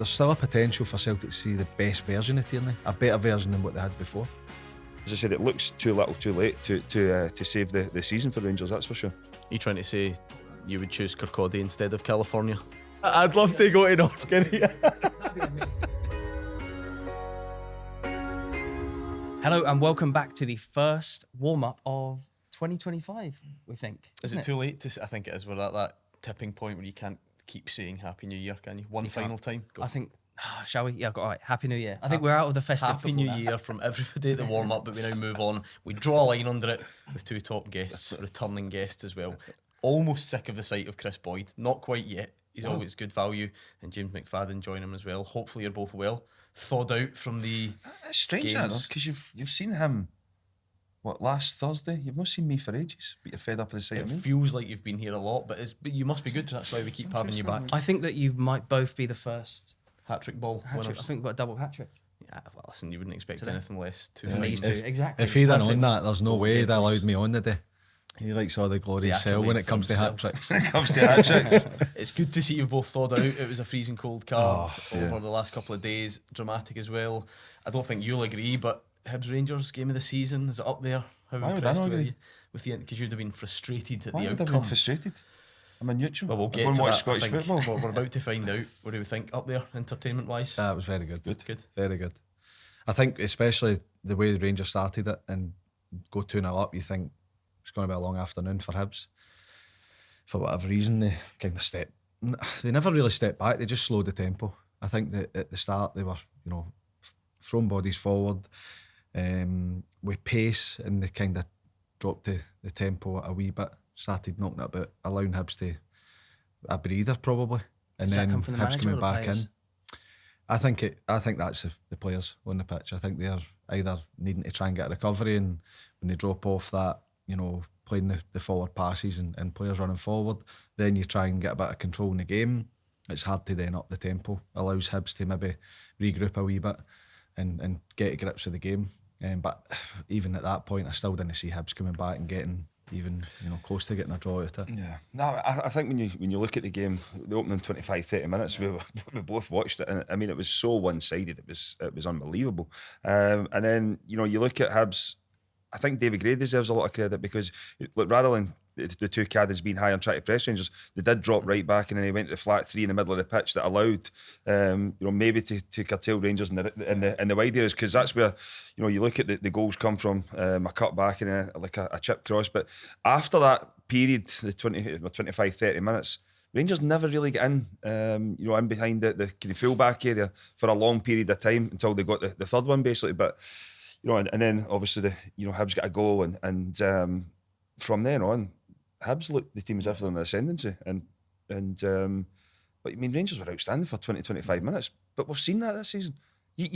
there's still a potential for Celtic to see the best version of Tierney, a better version than what they had before. As I said, it looks too little too late to save the season for Rangers, that's for sure. Are you trying to say you would choose Kirkcaldy instead of California? I'd love to go to North Korea. Hello and welcome back to the first warm-up of 2025, we think. Is it too late to... I think it is. We're at that tipping point where you can't keep saying Happy New Year, can you? One final time? Go. I think... shall we? Yeah, all right. Happy New Year. I think we're out of the festive Happy New Year from everybody at the warm-up, but we now move on. We draw a line under it with two top guests, returning guests as well. Almost sick of the sight of Kris Boyd. Not quite yet. He's always good value. And James McFadden join him as well. Hopefully you're both well thawed out from the It's strange, because you've seen him, last Thursday? You've not seen me for ages, but you're fed up with the sight It of me. feels like you've been here a lot, but you must be good. That's why we keep having you back. I think that you might both be the first Hat-trick ball hat-trick. winners. I think we've got a double hat-trick. Yeah, well, listen, you wouldn't expect Today. anything less. These two, exactly. If he'd have Perfect. known that, there's no way they allowed me on the day. He likes all the glorious cell when it comes to hat tricks. When it comes to hat tricks. It's good to see you both thawed out. It was a freezing cold card over the last couple of days. Dramatic as well. I don't think you'll agree, but Hibs Rangers game of the season, is it up there? How Why would I impressed not were agree? you with the because you'd have been frustrated at Why the would I outcome? be frustrated? I'm a neutral. Well, we'll I get go and to watch that. Scottish I think. football. We're about to find out. What do we think up there, entertainment wise? That was very good. Good. Very good. I think especially the way the Rangers started it and go 2-0 up, you think it's going to be a long afternoon for Hibs. For whatever reason, they kind of they never really stepped back, they just slowed the tempo. I think that at the start they were, throwing bodies forward with pace, and they kind of dropped the tempo a wee bit, started knocking it about, allowing Hibs to a breather probably. And Does that then come from the Hibs manager coming or the back players? in. I think that's the players on the pitch. I think they're either needing to try and get a recovery, and when they drop off that, playing the forward passes and players running forward, then you try and get a bit of control in the game. It's hard to then up the tempo. Allows Hibs to maybe regroup a wee bit and get to grips with the game. But even at that point, I still didn't see Hibs coming back and getting even close to getting a draw out of it. Yeah, no, I think when you look at the game, the opening 25-30 minutes, we both watched it, and I mean it was so one-sided. It was unbelievable. And then you look at Hibs. I think David Gray deserves a lot of credit because, look, rather than the two caddies being high and trying to press Rangers, they did drop right back, and then they went to the flat three in the middle of the pitch that allowed, maybe to curtail Rangers in the wide areas, because that's where, you look at the goals come from, a cut back and a chip cross. But after that period, the 25-30 minutes, Rangers never really get in behind the kind of full back area for a long period of time until they got the third one basically. But and then obviously Hibs got a goal, and from then on, Hibs looked the team as if they're in the ascendancy, but I mean Rangers were outstanding for 20-25 minutes. But we've seen that this season. You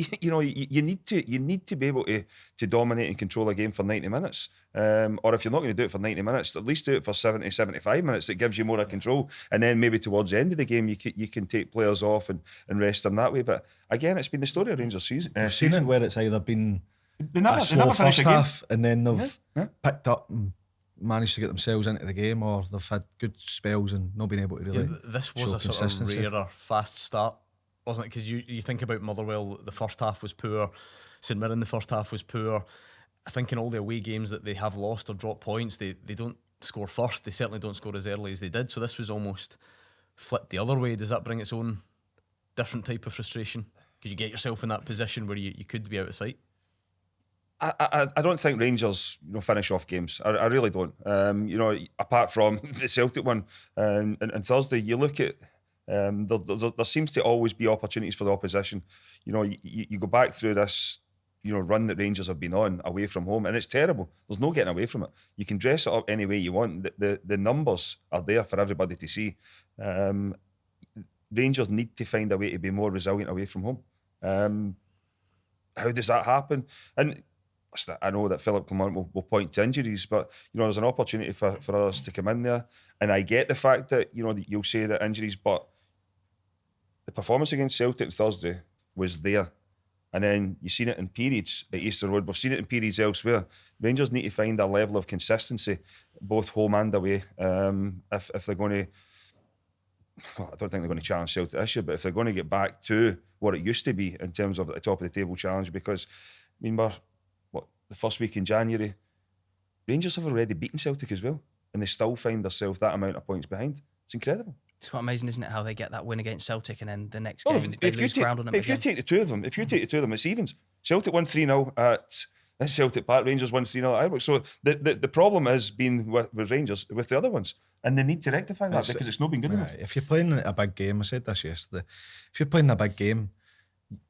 need to be able to dominate and control a game for 90 minutes, or if you're not going to do it for 90 minutes, at least do it for 70-75 minutes. It gives you more of control, and then maybe towards the end of the game you can take players off and rest them that way. But again, it's been the story of Rangers season. I've seen it where it's either been They never first finish a game. half, and then they've Yeah. picked up and managed to get themselves into the game, or they've had good spells and not been able to really This was show a sort of consistency. rarer fast start, wasn't it? Because you think about Motherwell, the first half was poor. St Mirren, the first half was poor. I think in all the away games that they have lost or dropped points, they don't score first. They certainly don't score as early as they did. So this was almost flipped the other way. Does that bring its own different type of frustration? Because you get yourself in that position where you could be out of sight. I don't think Rangers finish off games. I really don't. Apart from the Celtic one and Thursday, you look at there seems to always be opportunities for the opposition. You go back through this run that Rangers have been on away from home, and it's terrible. There's no getting away from it. You can dress it up any way you want. The numbers are there for everybody to see. Rangers need to find a way to be more resilient away from home. How does that happen? And I know that Philip Clement will point to injuries, but there's an opportunity for us to come in there. And I get the fact that that you'll say that injuries, but the performance against Celtic Thursday was there. And then you've seen it in periods at Easter Road. We've seen it in periods elsewhere. Rangers need to find a level of consistency, both home and away, if they're going to well, I don't think they're going to challenge Celtic this year, but if they're going to get back to what it used to be in terms of the top of the table challenge, because I mean, we're the first week in January, Rangers have already beaten Celtic as well, and they still find themselves that amount of points behind. It's incredible. It's quite amazing, isn't it, how they get that win against Celtic and then the next game they if lose ground on them If again. you take the two of them, it's evens. Celtic won 3-0 at Celtic Park, Rangers won 3-0 at Ibrox. So the problem has been with Rangers, with the other ones, and they need to rectify that because it's not been good enough. If you're playing a big game, I said this yesterday, if you're playing a big game,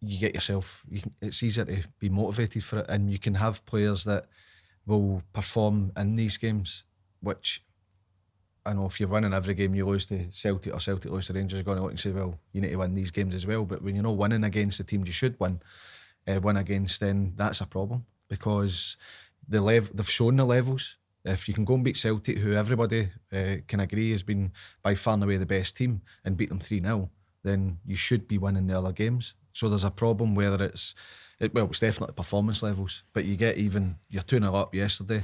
you get yourself, it's easier to be motivated for it, and you can have players that will perform in these games, which I know if you're winning every game you lose to Celtic or Celtic lose to Rangers, you're going to look and say, well, you need to win these games as well. But when you're not winning against the teams you should win against, then that's a problem, because they've shown the levels. If you can go and beat Celtic, who everybody can agree has been by far and away the best team, and beat them 3-0, then you should be winning the other games. So there's a problem whether it's definitely performance levels, but you get even, you're 2-0 up yesterday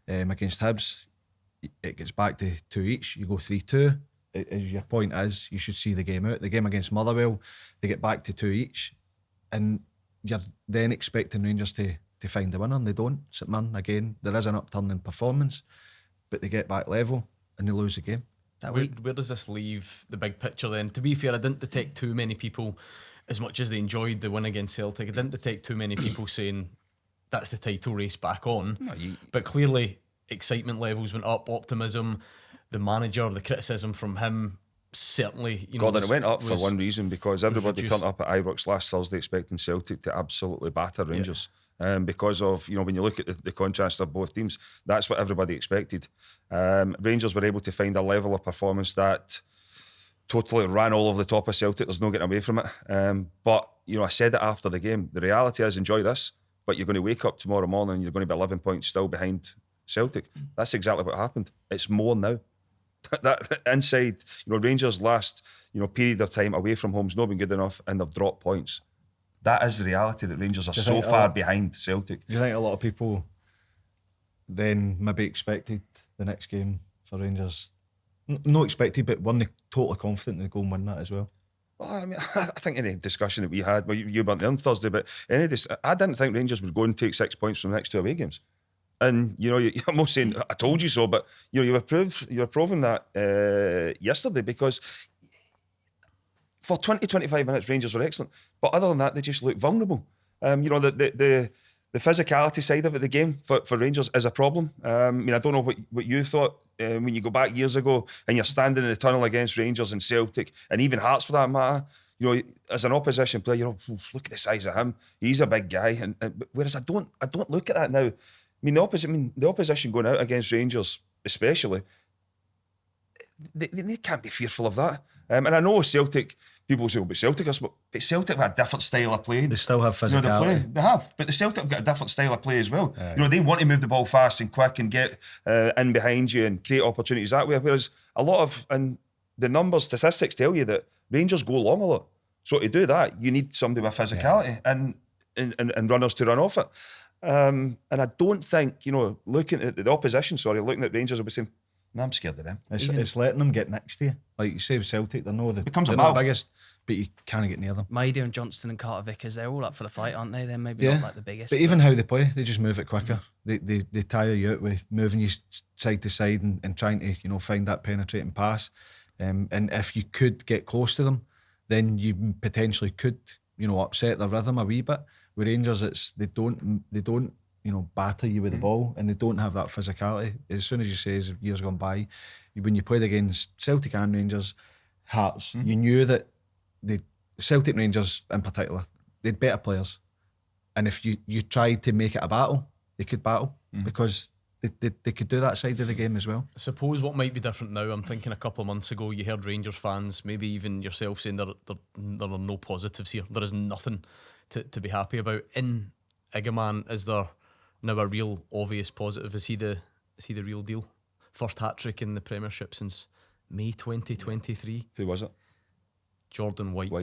against Hibs, it gets back to 2 each, you go 3-2. As your point is, you should see the game out. The game against Motherwell, they get back to 2 each, and you're then expecting Rangers to find the winner, and they don't. St Mirren, again, there is an upturn in performance, but they get back level and they lose the game. Where does this leave the big picture then? To be fair, I didn't detect too many people, as much as they enjoyed the win against Celtic, I didn't detect too many people saying that's the title race back on. But clearly excitement levels went up, optimism, the manager, the criticism from him, certainly, It went up for one reason, because everybody turned up at Ibrox last Thursday expecting Celtic to absolutely batter Rangers. Because of, when you look at the contrast of both teams, that's what everybody expected. Rangers were able to find a level of performance that totally ran all over the top of Celtic. There's no getting away from it. But I said it after the game. The reality is, enjoy this, but you're going to wake up tomorrow morning and you're going to be 11 points still behind Celtic. That's exactly what happened. It's more now. That inside, Rangers' last, period of time away from home's not been good enough, and they've dropped points. That is the reality, that Rangers are so far behind Celtic. Do you think a lot of people then maybe expected the next game for Rangers? Not expected, but weren't they totally confident they'd go and win that as well? Well, I mean, I think any discussion that we had, well, you weren't there on Thursday, but I didn't think Rangers would go and take 6 points from the next 2 away games. And I'm not saying I told you so, but you were proving that yesterday, because for 20-25 minutes Rangers were excellent, but other than that they just looked vulnerable. The physicality side of it, the game for Rangers is a problem. I don't know what you thought when you go back years ago and you're standing in the tunnel against Rangers and Celtic and even Hearts for that matter. As an opposition player, look at the size of him. He's a big guy, and whereas I don't look at that now. The opposition going out against Rangers, especially, they can't be fearful of that. And I know Celtic, people say, but Celtic have a different style of play. They still have physicality. They have, but the Celtic have got a different style of play as well. They want to move the ball fast and quick and get in behind you and create opportunities that way. Whereas a lot of, and the numbers, statistics tell you that Rangers go long a lot. So to do that, you need somebody with physicality and runners to run off it. And I don't think, looking at the opposition, looking at Rangers, will be saying, I'm scared of them. It's letting them get next to you. Like you say with Celtic, they're not the biggest, but you can't get near them. Maida and Johnstone and Carter Vickers, they're all up for the fight, aren't they? They're maybe not like the biggest. But even how they play, they just move it quicker. They tire you out with moving you side to side and trying to, find that penetrating pass. And if you could get close to them, then you potentially could, upset their rhythm a wee bit. With Rangers, they don't batter you with the ball, and they don't have that physicality. As soon as you say, as years gone by, when you played against Celtic and Rangers, Hearts, you knew that Celtic and Rangers in particular, they'd better players, and if you tried to make it a battle, they could battle because they could do that side of the game as well. I suppose what might be different now, I'm thinking a couple of months ago you heard Rangers fans, maybe even yourself, saying there are no positives here. There is nothing to be happy about. In Igamane, is there now a real obvious positive? Is he the real deal? First hat-trick in the Premiership since May 2023. Who was it? Jordan White, there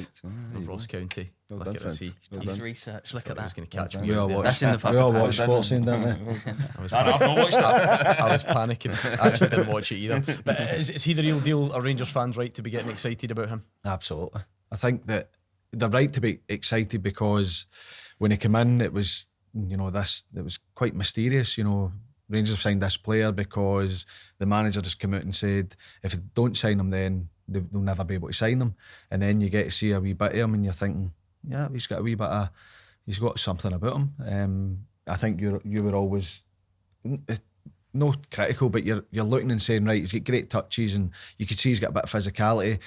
you of go. Ross County. Well Look done, at Fred. this. Well He's done. research. Look Thought at he was that. going to catch Well me. We all out there. watch. That's in the We fucking all pack. watch sports scene, don't we? I was I've not watched that. I was panicking. I actually didn't watch it either. But is he the real deal? Are Rangers fans right to be getting excited about him? Absolutely. I think that they're right to be excited because when he came in, it was, it was quite mysterious. Rangers have signed this player because the manager just came out and said, if they don't sign him, then they'll never be able to sign him. And then you get to see a wee bit of him and you're thinking, yeah, he's got something about him. I think you were always no critical, but you're looking and saying, right, he's got great touches and you could see he's got a bit of physicality.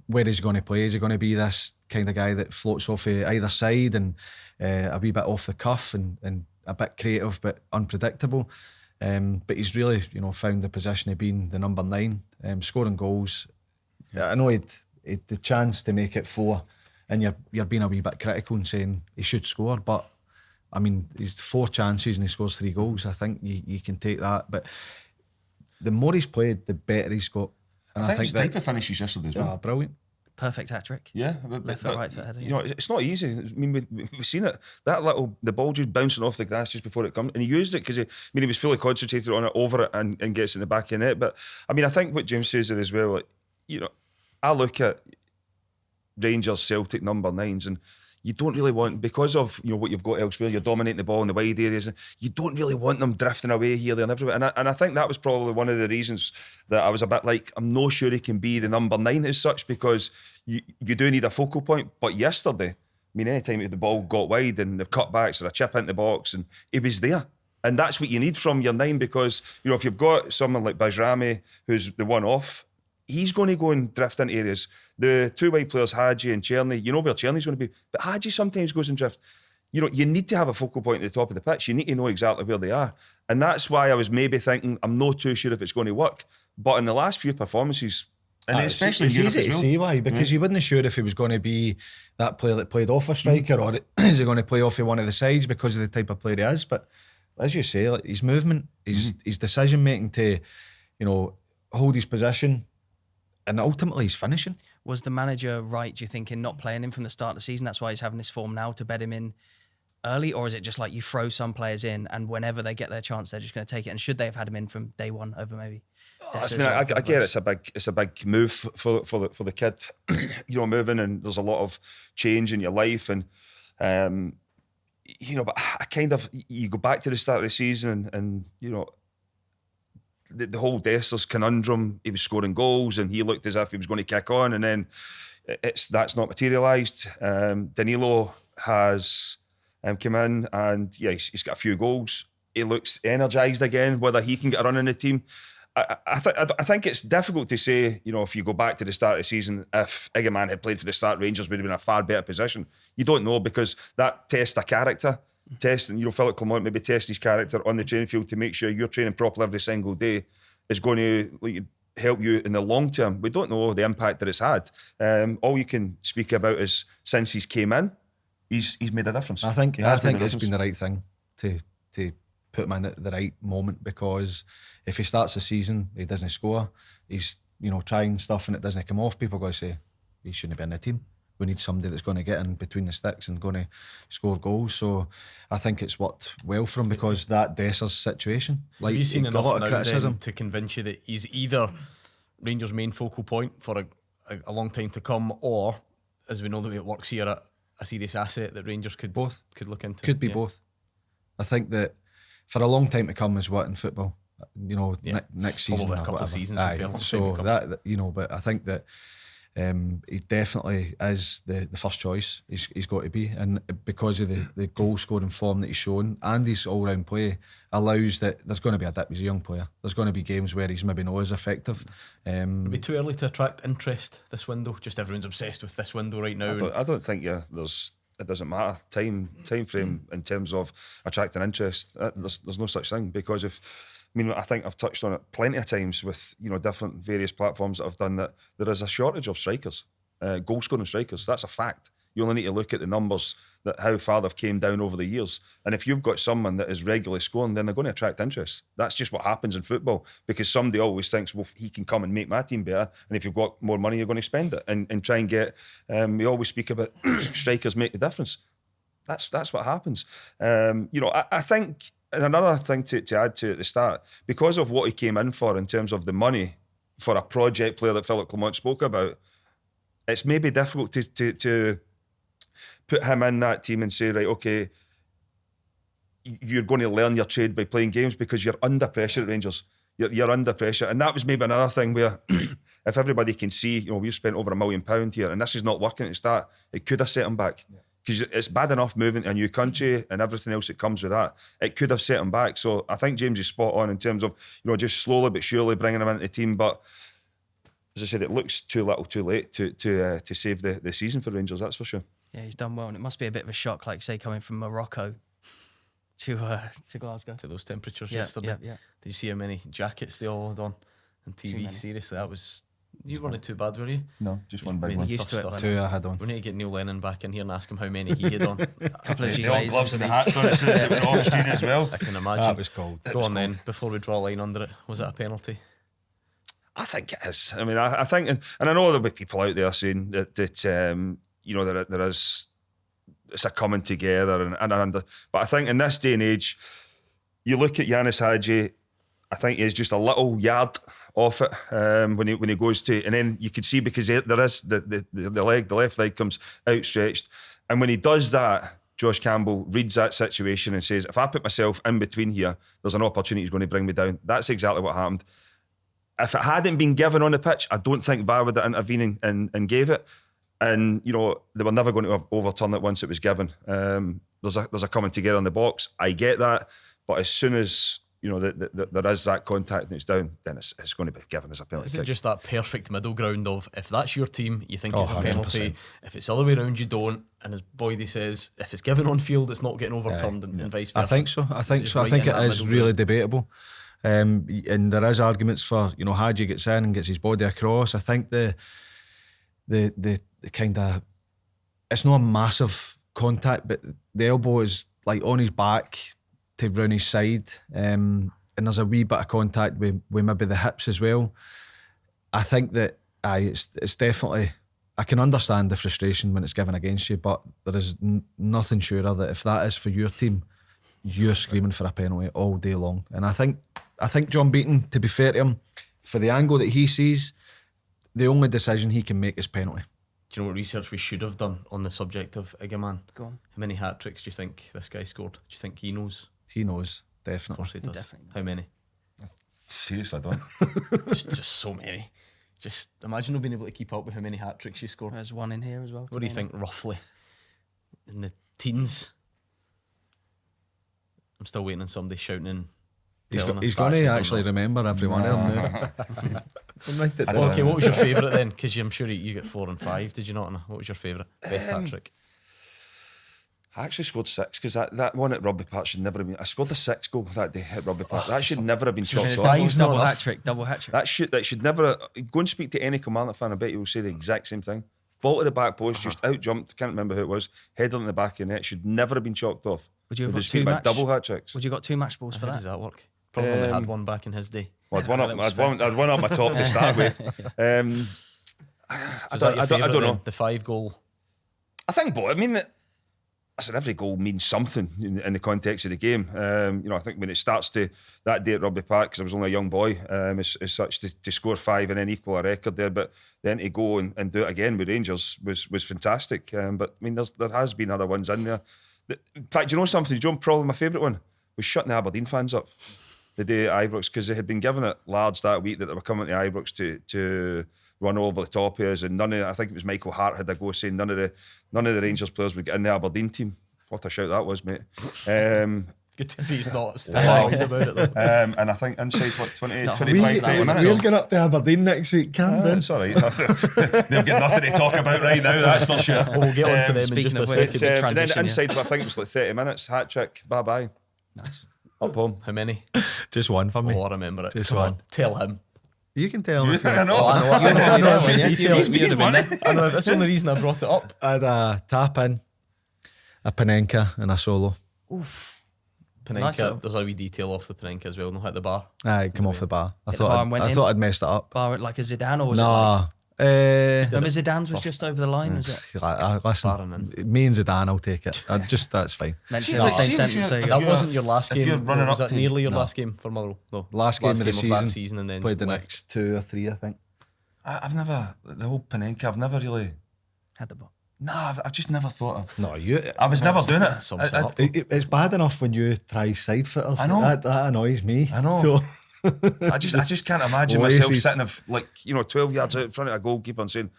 Where is he going to play? Is he going to be this kind of guy that floats off either side and a wee bit off the cuff and a bit creative but unpredictable? But he's really, found the position of being the number 9, scoring goals. I know he had the chance to make it 4, and you're being a wee bit critical and saying he should score, but I mean, he's 4 chances and he scores 3 goals. I think you can take that, but the more he's played, the better he's got. And I think his type of finishes yesterday as well. Brilliant. Perfect hat trick. Yeah, Left foot, right foot header. It's not easy. I mean, we've seen it. The ball just bouncing off the grass just before it comes, and he used it because he was fully concentrated on it, over it, and gets in the back of the net. But I mean, I think what James says there as well. I look at Rangers, Celtic number 9s, and you don't really want, because of what you've got elsewhere, you're dominating the ball in the wide areas, and you don't really want them drifting away here, there and everywhere. And I think that was probably one of the reasons that I was a bit like, I'm not sure he can be the number 9 as such, because you do need a focal point. But yesterday, I mean, anytime the ball got wide and the cutbacks or a chip into the box, and he was there. And that's what you need from your 9, because if you've got someone like Bajrami, who's the one off, he's going to go and drift into areas. The 2 wide players, Hagi and Tierney, where Tierney's going to be. But Hagi sometimes goes and drift. You need to have a focal point at the top of the pitch. You need to know exactly where they are. And that's why I was maybe thinking, I'm not too sure if it's going to work. But in the last few performances, and especially it's in Europe easy as to well, see why, because you wasn't sure if he was going to be that player that played off a striker or is he going to play off of one of the sides because of the type of player he is. But as you say, his movement, his decision making to, hold his position, and ultimately he's finishing. Was the manager right, do you think, in not playing him from the start of the season? That's why he's having this form now, to bed him in early? Or is it just like you throw some players in and whenever they get their chance, they're just going to take it? And should they have had him in from day one over maybe? I get it's a big move for the kid, moving, and there's a lot of change in your life, and but I kind of, you go back to the start of the season and the whole Dessers conundrum. He was scoring goals and he looked as if he was going to kick on, and then that's not materialised. Danilo has come in and he's got a few goals. He looks energised again. Whether he can get a run in the team, I think it's difficult to say, if you go back to the start of the season, if Igamane had played for the start, Rangers would have been in a far better position. You don't know, because that tests a character. Testing, Philip Clement maybe test his character on the training field to make sure you're training properly every single day is going to help you in the long term. We don't know the impact that it's had. All you can speak about is since he's came in, he's made a difference. I think it's been the right thing to put him in at the right moment, because if he starts the season, he doesn't score, he's trying stuff and it doesn't come off, people are going to say he shouldn't be in the team. We need somebody that's going to get in between the sticks and going to score goals. So I think it's worked well for him, because that Dessers situation, have you seen enough a lot now of criticism to convince you that he's either Rangers' main focal point for a long time to come, or, as we know the way it works here, a serious asset that Rangers could look into? Could be both. I think that for a long time to come is what in football, next season, probably a or couple whatever. of seasons would be a long so time to come. that but I think that he definitely is the first choice. He's got to be, and because of the goal scoring form that he's shown and his all round play allows that there's going to be a dip. He's a young player. There's going to be games where he's maybe not as effective. It'd be too early to attract interest this window. Just everyone's obsessed with this window right now. I don't think it doesn't matter time frame in terms of attracting interest. There's no such thing, because I think I've touched on it plenty of times with different various platforms that I've done, that there is a shortage of strikers, goal scoring strikers. That's a fact. You only need to look at the numbers, that how far they've came down over the years. And if you've got someone that is regularly scoring, then they're going to attract interest. That's just what happens in football, because somebody always thinks, well, he can come and make my team better, and if you've got more money, you're going to spend it and try and get. We always speak about strikers make the difference. That's what happens. I think, and another thing to add to at the start, because of what he came in for in terms of the money for a project player that Philip Clement spoke about, it's maybe difficult to put him in that team and say, right, okay, you're going to learn your trade by playing games, because you're under pressure at Rangers. You're under pressure. And that was maybe another thing where if everybody can see, we've spent over £1 million here and this is not working at the start, it could have set him back. Because it's bad enough moving to a new country and everything else that comes with that. It could have set him back. So I think James is spot on in terms of, just slowly but surely bringing him into the team. But as I said, it looks too little too late to save the season for Rangers, that's for sure. Yeah, he's done well, and it must be a bit of a shock, like say coming from Morocco to Glasgow. To those temperatures yesterday. Yeah. Did you see how many jackets they all had on TV? Seriously, that was... You weren't too bad, were you? No, just one big one. Used to it. Two I had on. We need to get Neil Lennon back in here and ask him how many he had on. A couple of They all gloves and the hats on, so it was off screen as well. I can imagine. That was cold. Go on then, before we draw a line under it. Was it a penalty? I think it is. I mean, I think, and I know there'll be people out there saying that there is, it's a coming together, but I think in this day and age, you look at Yanis Hagi, I think he's just a little yard off it when he goes to, and then you can see, because there is the left leg comes outstretched, and when he does that, Josh Campbell reads that situation and says, if I put myself in between here, there's an opportunity he's going to bring me down. That's exactly what happened. If it hadn't been given on the pitch, I don't think VAR would have intervened and gave it. And, they were never going to overturn it once it was given. There's a coming together in the box. I get that. But as soon as, there is that contact and it's down, then it's going to be given as a penalty. Is it kick. just that perfect middle ground of, if that's your team, you think it's a 100%. penalty. If it's the other way around, you don't. And as Boydie says, if it's given on field, it's not getting overturned and vice versa. I think so. I think It's so. I right think in it that is middle really ground. debatable. And there is arguments for, Hagi gets in and gets his body across. I think the kind of, it's not a massive contact, but the elbow is like on his back to round his side, and there's a wee bit of contact with maybe the hips as well. I think that it's definitely, I can understand the frustration when it's given against you, but there is nothing surer that if that is for your team, you're screaming for a penalty all day long. And I think John Beaton, to be fair to him, for the angle that he sees, the only decision he can make is penalty. Do you know what research we should have done on the subject of Igamane? Go on. How many hat-tricks do you think this guy scored? Do you think he knows? He knows, Of definitely. course he does. Definitely. How many? Seriously, I don't. just so many. Just imagine not being able to keep up with how many hat-tricks you scored. There's one in here as well. What do you think, roughly? In the teens? I'm still waiting on somebody shouting in. He's going to actually remember every one of them now. Write it down. Okay, what was your favourite then? Because I'm sure you get 4 and 5, did you not? What was your favourite? Best hat-trick? I actually scored 6 because that one at Rugby Park should never have been. I scored the 6th goal that day at Rugby Park. That should never have been chalked off. Five's not Double enough. hat trick. Double hat trick. That should never. Go and speak to any Kilmarnock fan. I bet you will say the exact same thing. Ball to the back post, just out jumped. Can't remember who it was. Headed in the back of the net. Should never have been chalked off. Would you have We're got just speaking two about match? double hat tricks? Would you got 2 match balls for How does that? that work? Probably only had one back in his day. Well, I'd one up my top to start with. I Is that your don't favourite know. then? The 5 goal. I think, but I mean, I said every goal means something in the context of the game. I think when it starts to that day at Rugby Park, because I was only a young boy, as such, to score 5 and then equal a record there, but then to go and do it again with Rangers was fantastic. But I mean, there has been other ones in there. In fact, do you know something? Do you know probably my favourite one was shutting the Aberdeen fans up the day at Ibrox, because they had been given it large that week that they were coming to Ibrox to run over the top of us, and I think it was Michael Hart had a go saying none of the Rangers players would get in the Aberdeen team. What a shout that was, mate. Good to see he's not still mind about it though. And I think inside 20, No, 25, 30 minutes. We're going up to Aberdeen next week, Camden. It's all right. They've got nothing to talk about right now, that's for sure. We'll get on to them in speaking just a of which, second. It's, Good and then transition, inside, I think it was like 30 minutes, hat trick, bye-bye. Nice. Up home. How many? Just one for me. Oh, I remember it. Just Come one. on, tell him. You can tell me. I know. I know every detail. He's being funny. I know, that's the only reason I brought it up. I had a tap in, a Panenka, and a solo. Panenka, Nice little- there's a wee detail off the Panenka as well, not at the bar. Aye, come off the bar. I Hit the bar and thought went I in? thought I'd messed it up. Bar like a Zidane, or was it like... Nah. Remember Zidane's was just over the line, was it? Listen, Barring me and Zidane, I'll take it. That's fine. Meant to See, be the like, same see if sentence. you- There you if go. That wasn't your last if game. you're running was up that to- nearly your No. last game for Motherwell? No. Last game of the that season. season and then Played the left. next 2 or 3, I think. I've never, the whole Panenka, I've never really, Had the ball. I've just never thought of. No, you. I was never doing it. Sums it up. It's bad enough when you try side footers. I know. That annoys me. I know. So I just can't imagine Laces. myself sitting 12 yards out in front of a goalkeeper and saying,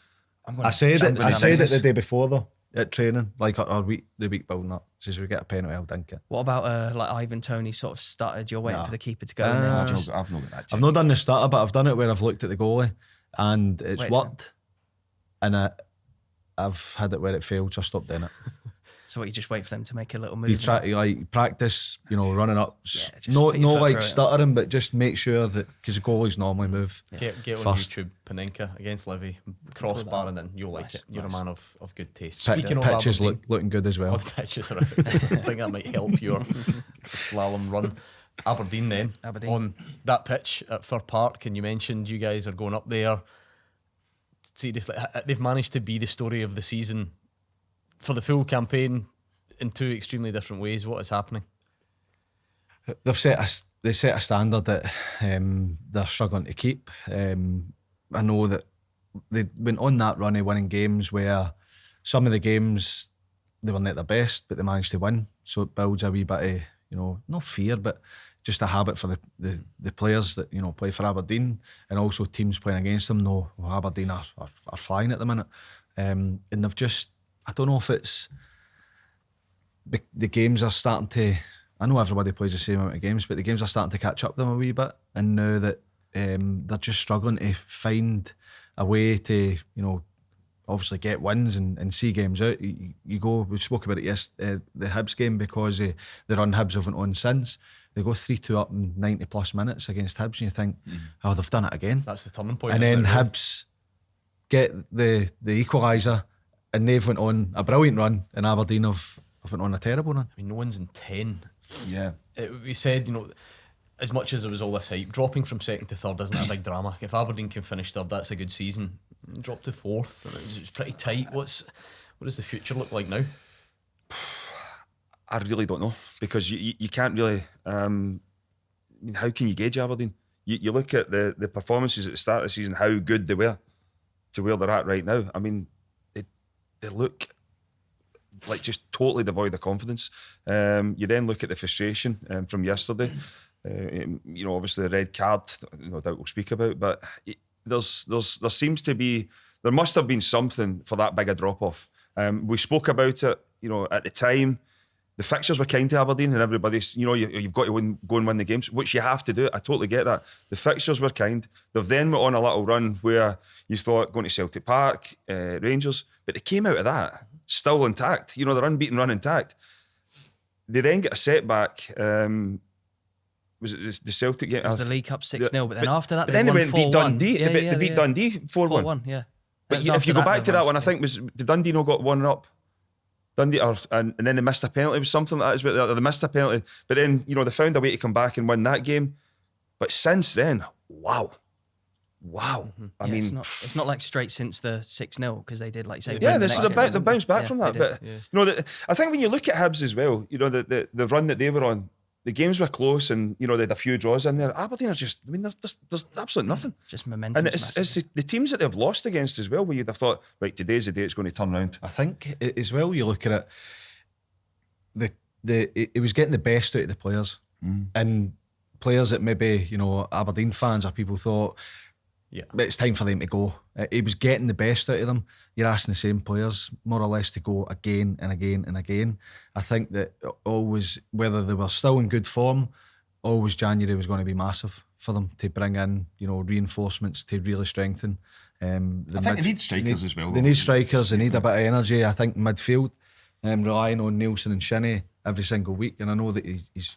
I'm going I said jump it. in I the said it fence. the day before though at training, like the week building up. Says we get a penalty, I'll dink it. What about like Ivan Toney sort of started? You're waiting Nah. for the keeper to go and then I've just... not got that. I've not done the stutter, but I've done it where I've looked at the goalie and it's Wait, worked, and I've had it where it failed, so I stopped doing it. So what, you just wait for them to make a little move? You try to like practice, running up, Yeah, just no put your foot like through it. stuttering, but just make sure that because the goalies normally move. Get on First. YouTube, Panenka against Levy, crossbar and then you'll like Nice, it. You're nice. a man of good taste. Pi- Speaking of pitches Aberdeen, looking good as well. the pitches are. I think that might help your slalom run. Aberdeen then Aberdeen. on that pitch at Fir Park, and you mentioned you guys are going up there. Seriously, they've managed to be the story of the season for the full campaign in 2 extremely different ways. What is happening? They set a standard that they're struggling to keep. I know that they went on that run of winning games where some of the games they weren't at their best, but they managed to win. So it builds a wee bit of, no fear, but just a habit for the players that play for Aberdeen, and also teams playing against them know Aberdeen are flying at the minute. And they've just, I don't know if it's the games are starting to, I know everybody plays the same amount of games, but the games are starting to catch up them a wee bit, and now that they're just struggling to find a way to obviously get wins and see games out. You go, we spoke about it yesterday, the Hibs game, because the run Hibs haven't on since. They go 3-2 up in 90 plus minutes against Hibs, and you think, oh, they've done it again. That's the turning point. And then isn't it, really? Hibs get the equaliser, and they've went on a brilliant run, and Aberdeen have went on a terrible run. I mean, no one's in 10. Yeah. We said, as much as there was all this hype, dropping from second to third isn't a big drama. If Aberdeen can finish third, that's a good season. Drop to fourth, and it's pretty tight. What does the future look like now? I really don't know, because you can't really. How can you gauge Aberdeen? You look at the performances at the start of the season, how good they were to where they're at right now. I mean, they look like just totally devoid of confidence. You then look at the frustration from yesterday. Obviously the red card, no doubt we'll speak about, but there must have been something for that big a drop off. We spoke about it, at the time. The fixtures were kind to Aberdeen, and everybody's, you've got to go and win the games, which you have to do. I totally get that. The fixtures were kind. They've then went on a little run where you thought going to Celtic Park, Rangers, but they came out of that still intact. Their unbeaten run intact. They then get a setback. Was it the Celtic game? It was the League Cup 6-0, but then after that, But they then they won went and beat 4-1. Dundee. Yeah, They beat Dundee 4-1. 4-1, yeah. But It was if after you go back that to that they one, I think the Dundee no got 1-up. Dundee, and then they missed a penalty. It was something like that. They missed a penalty, but then they found a way to come back and win that game. But since then, wow. I mean, it's not like straight since the 6-0, because they did, like you say, yeah, win the this next is game. they've bounced back Yeah, from they that. did. But I think when you look at Hibs as well, the run that they were on, the games were close, and they had a few draws in there. Aberdeen are just, there's absolutely nothing. Just momentum. And it's the teams that they've lost against as well, where you'd have thought, right, today's the day it's going to turn around. I think as well, you look at it, it was getting the best out of the players, and players that maybe Aberdeen fans or people thought, but it's time for them to go. He was getting the best out of them. You're asking the same players more or less to go again and again and again. I think that always, whether they were still in good form, always January was going to be massive for them to bring in, reinforcements to really strengthen. I think they need strikers as well. They need strikers. They need a bit of energy. I think midfield, relying on Nielsen and Shinnie every single week, and I know that he's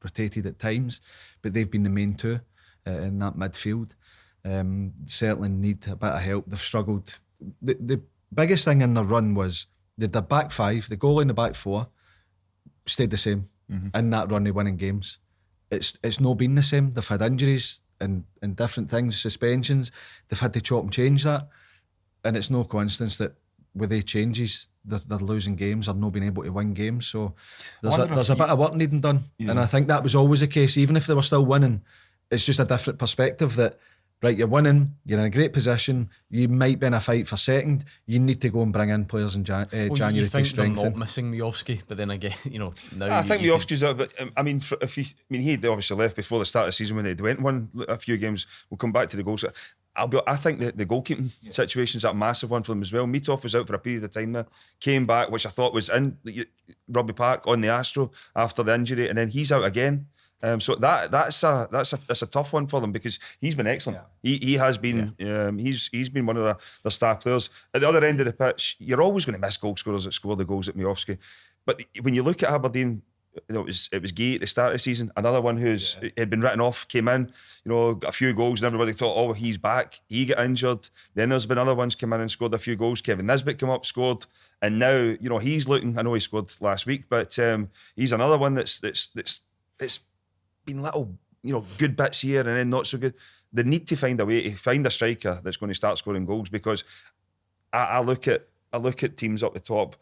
rotated at times, but they've been the main two in that midfield. Certainly need a bit of help. They've struggled. The biggest thing in their run was the back five, the goal in the back four stayed the same in that run of winning games. It's not been the same. They've had injuries and different things, suspensions. They've had to chop and change that, and it's no coincidence that with the changes they're losing games or not being able to win games. So there's a bit of work needing done, and I think that was always the case. Even if they were still winning, it's just a different perspective that, right, you're winning, you're in a great position, you might be in a fight for second, you need to go and bring in players in January you think to strengthen. they're not missing Miovski, but then again, now I think Miovski's out, but I mean, he obviously left before the start of the season when they went and won a few games. We'll come back to the goals. I think the goalkeeping situation's a massive one for them as well. Mitov was out for a period of time now, came back, which I thought was in Rugby Park on the Astro after the injury, and then he's out again. So that's a tough one for them because he's been excellent. He has been. He's been one of the star players. At the other end of the pitch, you're always going to miss goal scorers that score the goals at Miovski. But when you look at Aberdeen, it was Gay at the start of the season. Another one who's had been written off, came in, got a few goals, and everybody thought, oh, he's back. He got injured. Then there's been other ones come in and scored a few goals. Kevin Nisbet come up, scored, and now he's looking. I know he scored last week, but he's another one that's been little, good bits here and then not so good. They need to find a way to find a striker that's going to start scoring goals, because I look at teams up the top.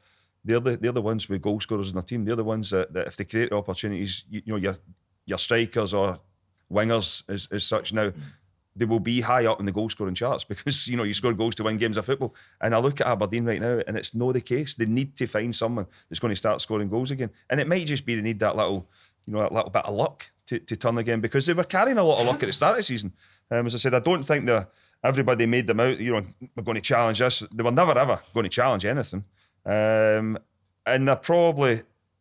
They're the ones with goal scorers in their team. They're the ones that if they create opportunities, your strikers or wingers as such now, they will be high up in the goal scoring charts because you score goals to win games of football. And I look at Aberdeen right now, and it's not the case. They need to find someone that's going to start scoring goals again. And it might just be they need that little bit of luck to turn again, because they were carrying a lot of luck at the start of the season. As I said, I don't think everybody made them out. We're going to challenge this. They were never ever going to challenge anything. And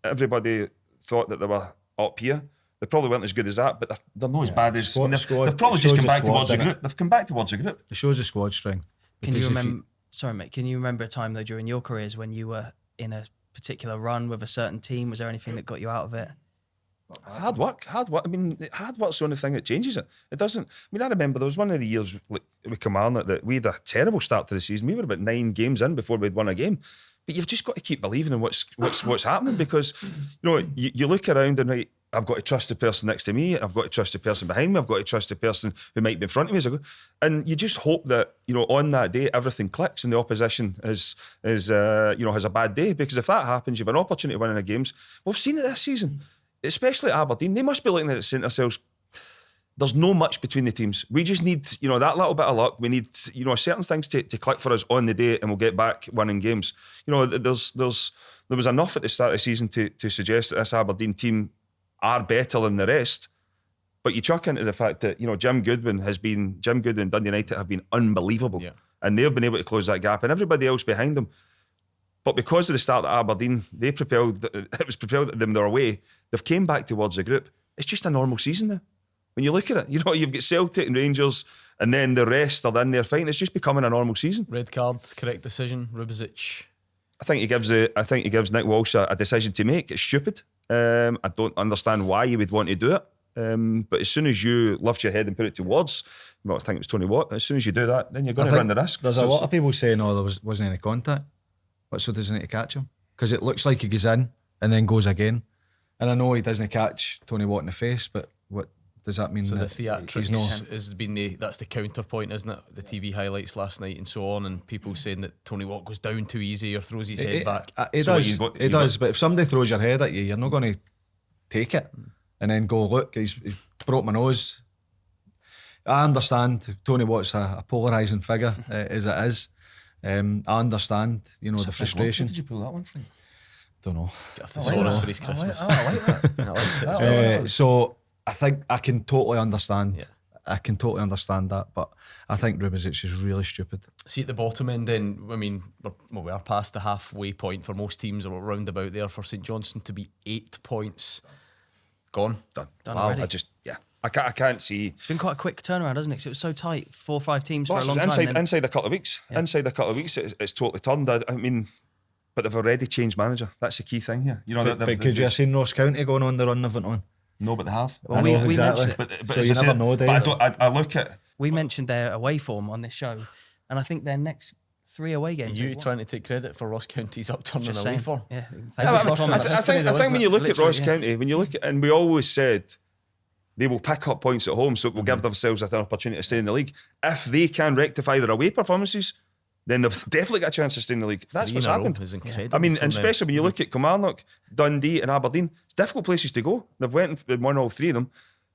everybody thought that they were up here. They probably weren't as good as that, but they're not as bad as. They've probably just come back towards the group. They've come back towards the group. It shows the squad strength. Can you remember? Sorry, mate. Can you remember a time though during your careers when you were in a particular run with a certain team? Was there anything that got you out of it? Hard work. I mean, hard work's the only thing that changes it. It doesn't. I mean, I remember there was one of the years with Kilmarnock that we had a terrible start to the season. We were about 9 games in before we'd won a game. But you've just got to keep believing in what's happening, because you look around and right, I've got to trust the person next to me. I've got to trust the person behind me. I've got to trust the person who might be in front of me. And you just hope that on that day everything clicks and the opposition has a bad day, because if that happens, you've an opportunity to win in the games. We've seen it this season. Especially at Aberdeen, they must be looking at it saying to themselves, there's no much between the teams. We just need, that little bit of luck. We need, certain things to click for us on the day, and we'll get back winning games. There was enough at the start of the season to suggest that this Aberdeen team are better than the rest. But you chuck into the fact that, Jim Goodwin and Dundee United have been unbelievable. Yeah. And they've been able to close that gap, and everybody else behind them. But because of the start at Aberdeen, it was propelled them their way. They've came back towards the group. It's just a normal season now. When you look at it, you've got Celtic and Rangers, and then the rest are in there fighting. It's just becoming a normal season. Red card, correct decision, Rubezic. I think he gives Nick Walsh a decision to make. It's stupid. I don't understand why you would want to do it. But as soon as you lift your head and put it towards, I think it was Tony Watt. As soon as you do that, then you're going to run the risk. There's a lot of people saying, there wasn't any contact. But so doesn't need to catch him, because it looks like he goes in and then goes again. And I know he doesn't catch Tony Watt in the face, but what does that mean? So the theatrics has been that's the counterpoint, isn't it? The TV highlights last night and so on, and people saying that Tony Watt goes down too easy or throws his head back. It does. But if somebody throws your head at you, you're not going to take it and then go, look, he's broke my nose. I understand Tony Watt's a polarising figure as it is. I understand, the frustration. Did you pull that one from? Don't know. Get a thesaurus for his Christmas. I like that. I liked it. So I think I can totally understand. Yeah. I can totally understand that, but I think Rubezic is really stupid. See, at the bottom end, then, I mean, we are past the halfway point for most teams, or round about there. For St Johnstone to be 8 points gone. Done wow. Already. I can't see. It's been quite a quick turnaround, hasn't it? Because it was so tight, 4 or 5 teams for a long time. Inside a couple of weeks. Yeah. Inside a couple of weeks, it's totally turned. I mean, but they've already changed manager. That's the key thing here. But could you have seen Ross County going on the run they've went on? No, but they have. Well, we mentioned it. But so you never know, do you? But I look at We mentioned their away form on this show, and I think their next 3 away games. You trying to take credit for Ross County's upturning Just away saying. form? Yeah, I think when you look at Ross County, when you look at, and we always said they will pick up points at home, so it will give themselves an opportunity to stay in the league. If they can rectify their away performances, then they've definitely got a chance to stay in the league. That's what's happened. Is incredible. I mean, and especially when you look at Kilmarnock, Dundee and Aberdeen, it's difficult places to go. They've went and won all 3 of them.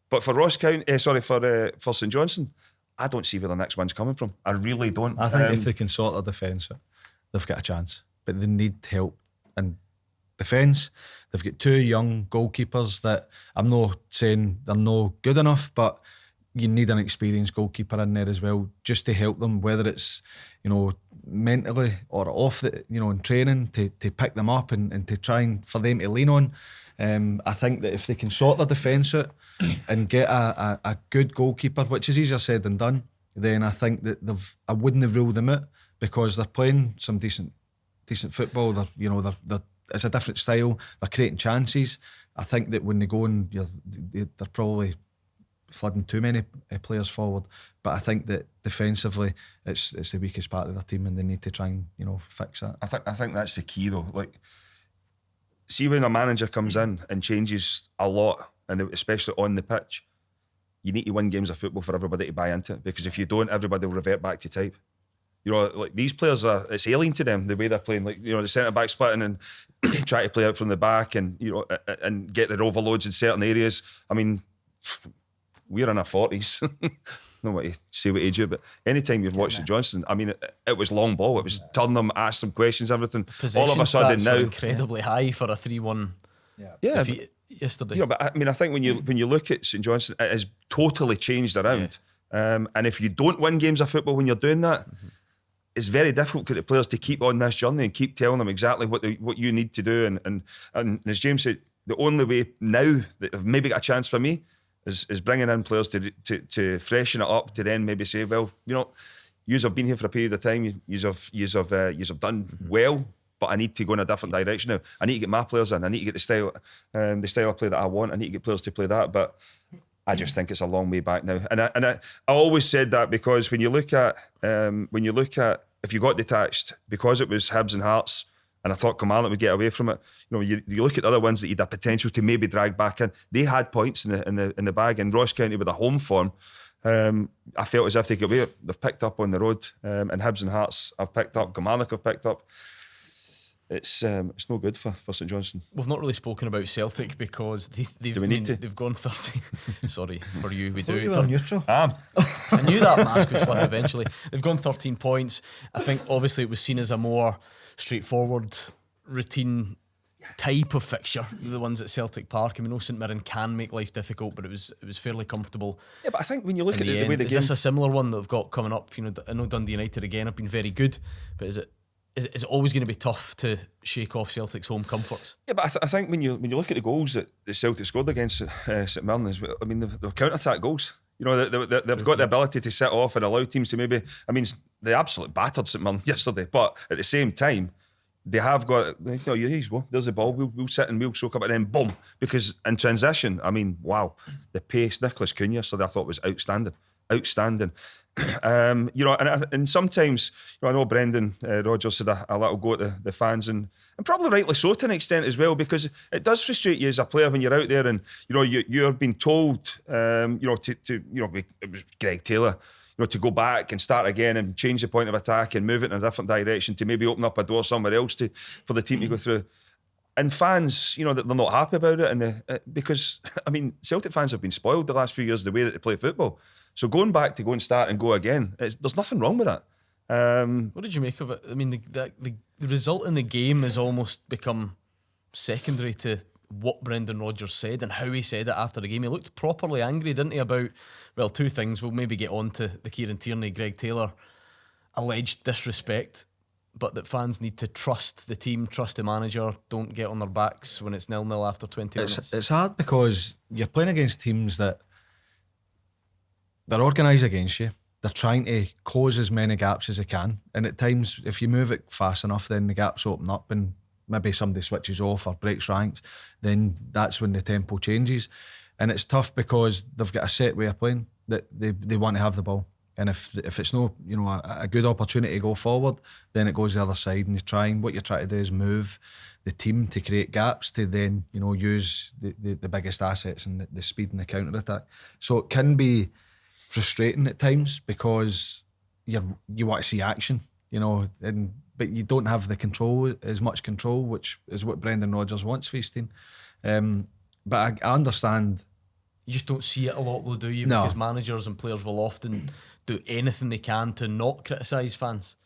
But for Ross County, for St Johnstone, I don't see where the next one's coming from. I really don't. I think if they can sort their defence out, they've got a chance. But they need help. And defence, they've got 2 young goalkeepers that I'm not saying they're no good enough, but you need an experienced goalkeeper in there as well, just to help them, whether it's, mentally or off the, in training, to pick them up and to try and for them to lean on. I think that if they can sort their defence out and get a good goalkeeper, which is easier said than done, then I think that I wouldn't have ruled them out, because they're playing some decent football. They're it's a different style. They're creating chances. I think that when they go and they're probably flooding too many players forward, but I think that defensively it's the weakest part of their team, and they need to try and fix that. I think that's the key though. Like, see when a manager comes in and changes a lot, and especially on the pitch, you need to win games of football for everybody to buy into it, because if you don't, everybody will revert back to type. Like these players it's alien to them the way they're playing. Like, the centre back splitting and try to play out from the back, and and get their overloads in certain areas. I mean, we're in our 40s. No way to say what age you're, but anytime you've watched St Johnstone, I mean, it was long ball. It was turn them, ask them questions, everything. All of a sudden now, incredibly high for a 3-1 defeat yesterday. But I mean, I think when you look at St Johnstone, it has totally changed around. And if you don't win games of football when you're doing that, it's very difficult for the players to keep on this journey and keep telling them exactly what you need to do. And as James said, the only way now that they've maybe got a chance for me is bringing in players to freshen it up, to then maybe say, well, yous have been here for a period of time, yous have done well, but I need to go in a different direction now. I need to get my players in. I need to get the style of play that I want. I need to get players to play that. But I just think it's a long way back now. And I always said that, because when you look at if you got detached, because it was Hibs and Hearts, and I thought Kilmarnock would get away from it. You look at the other ones that you had potential to maybe drag back in. They had points in the bag, and Ross County with a home form, I felt as if they could away. They've picked up on the road, and Hibs and Hearts have picked up. Kilmarnock have picked up. It's no good for St Johnstone. We've not really spoken about Celtic because they've gone 30. Sorry for you, we do. You were neutral. I knew that mask would slip eventually. They've gone 13 points. I think obviously it was seen as a more straightforward, routine type of fixture, the ones at Celtic Park. I mean, St Mirren can make life difficult, but it was fairly comfortable. Yeah, but I think when you look at the way the is game, this a similar one that they've got coming up? I know Dundee United again have been very good, but is it always going to be tough to shake off Celtic's home comforts? Yeah, but I think when you look at the goals that Celtic scored against St Mirren, I mean, they're counter-attack goals. They've got the ability to set off and allow teams to maybe. I mean, they absolutely battered St Mirren yesterday, but at the same time, they have got. Here you go. There's the ball. We'll sit and we'll soak up, and then boom. Because in transition, I mean, wow, the pace. Nicholas Cunha yesterday I thought was outstanding. And sometimes I know Brendan Rodgers had a little go at the fans, and probably rightly so to an extent as well, because it does frustrate you as a player when you're out there and you're being told it was Greg Taylor to go back and start again and change the point of attack and move it in a different direction to maybe open up a door somewhere else for the team to go through. And fans, they're not happy about it, and because I mean, Celtic fans have been spoiled the last few years the way that they play football. So going back to go and start and go again, there's nothing wrong with that. What did you make of it? I mean, the result in the game has almost become secondary to what Brendan Rodgers said and how he said it after the game. He looked properly angry, didn't he, about, well, two things. We'll maybe get on to the Kieran Tierney, Greg Taylor alleged disrespect, but that fans need to trust the team, trust the manager, don't get on their backs when it's 0-0 after 20 minutes. It's hard because you're playing against teams that they're organised against you. They're trying to close as many gaps as they can, and at times if you move it fast enough, then the gaps open up and maybe somebody switches off or breaks ranks, then that's when the tempo changes. And it's tough because they've got a set way of playing, that they want to have the ball. And if it's no, a good opportunity to go forward, then it goes the other side, and what you're trying to do is move the team to create gaps to then, use the biggest assets and the speed and the counter attack. So it can be frustrating at times because you want to see action, but you don't have the control, as much control, which is what Brendan Rodgers wants for his team. But I understand. You just don't see it a lot though, do you? No. Because managers and players will often do anything they can to not criticise fans.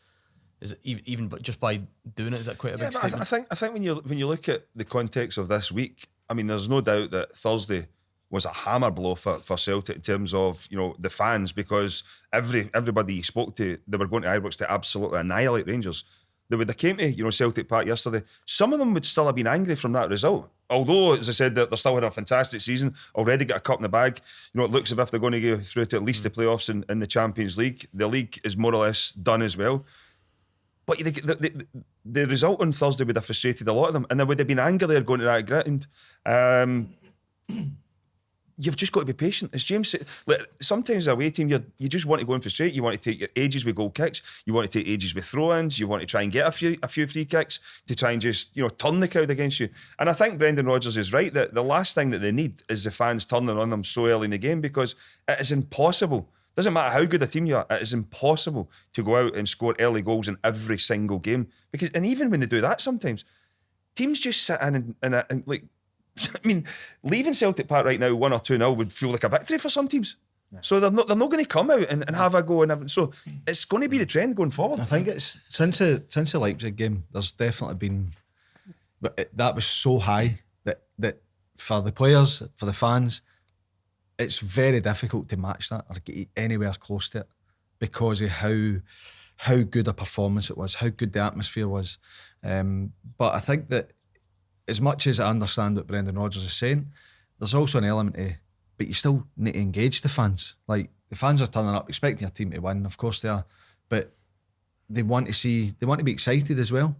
Is it even but just by doing it, is that quite a big statement? I think when you look at the context of this week, I mean, there's no doubt that Thursday was a hammer blow for Celtic in terms of the fans, because everybody you spoke to, they were going to Ibrox to absolutely annihilate Rangers. They came to Celtic Park yesterday. Some of them would still have been angry from that result. Although, as I said, they're still had a fantastic season, already got a cup in the bag. It looks as if they're going to go through to at least the playoffs in the Champions League. The league is more or less done as well. But the result on Thursday would have frustrated a lot of them, and there would have been anger there going to that ground. You've just got to be patient. As James said, sometimes as a away team, you just want to go and frustrate. You want to take your ages with goal kicks. You want to take ages with throw-ins. You want to try and get a few free kicks to try and just turn the crowd against you. And I think Brendan Rodgers is right that the last thing that they need is the fans turning on them so early in the game, because it is impossible. Doesn't matter how good a team you are, it is impossible to go out and score early goals in every single game. And even when they do that, sometimes teams just sit in and like. I mean, leaving Celtic Park right now 1 or 2-0 would feel like a victory for some teams. Yeah. So they're not going to come out and have a go. So it's going to be the trend going forward. I think it's since the Leipzig game, there's definitely been, but that was so high that for the players, for the fans, it's very difficult to match that or get anywhere close to it because of how good a performance it was, how good the atmosphere was. But I think that, as much as I understand what Brendan Rodgers is saying, there's also an element of, but you still need to engage the fans. Like, the fans are turning up expecting your team to win, of course they are, but they want to be excited as well.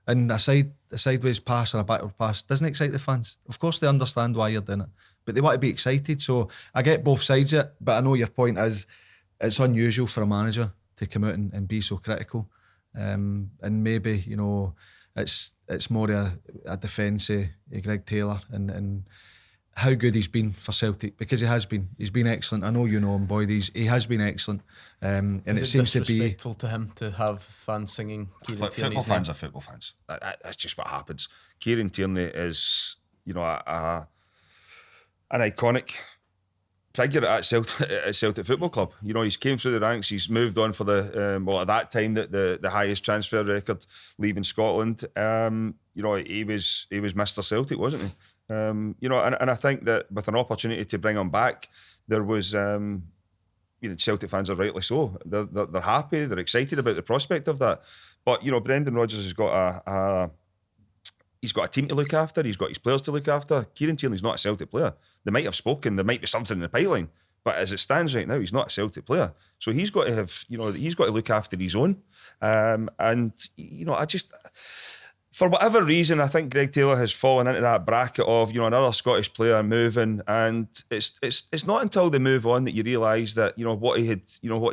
And a sideways pass or a backward pass doesn't excite the fans. Of course they understand why you're doing it, but they want to be excited. So I get both sides of it, but I know your point is it's unusual for a manager to come out and be so critical. And maybe, it's more a defence of Greg Taylor and how good he's been for Celtic, because he's been excellent. I know you know him, Boyd. He has been excellent, and it seems to be disrespectful to him to have fans singing Kieran Tierney's football fans are football fans. That's just what happens. Kieran Tierney is an iconic figure at Celtic Football Club. He's came through the ranks. He's moved on for at that time the highest transfer record, leaving Scotland. He was Mr. Celtic, wasn't he? And I think that with an opportunity to bring him back, there was Celtic fans are rightly so. They're happy. They're excited about the prospect of that. But Brendan Rodgers has got he's got a team to look after. He's got his players to look after. Kieran Tierney's not a Celtic player. They might have spoken. There might be something in the pipeline. But as it stands right now, he's not a Celtic player. So he's got to have, he's got to look after his own. I just, for whatever reason, I think Greg Taylor has fallen into that bracket of, another Scottish player moving. And it's not until they move on that you realise that, what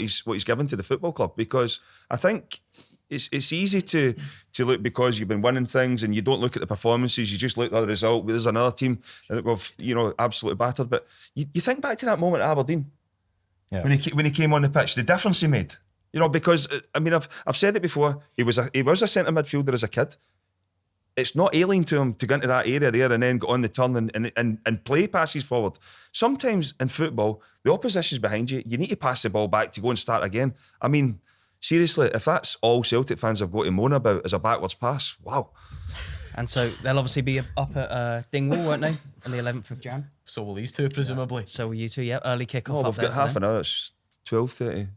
he's given to the football club. Because I think it's easy to look because you've been winning things and you don't look at the performances, you just look at the result. There's another team that we've absolutely battered. But you think back to that moment at Aberdeen, when he came on the pitch, the difference he made. Because I've said it before. He was a centre midfielder as a kid. It's not alien to him to go into that area there and then go on the turn and play passes forward. Sometimes in football, the opposition's behind you. You need to pass the ball back to go and start again. Seriously, if that's all Celtic fans have got to moan about as a backwards pass, wow. And so they'll obviously be up at Dingwall, won't they, on the 11th of Jan? So will these two, presumably. Yeah. So will you two, yeah. Early kick-off. We've got half an hour. It's 12:30.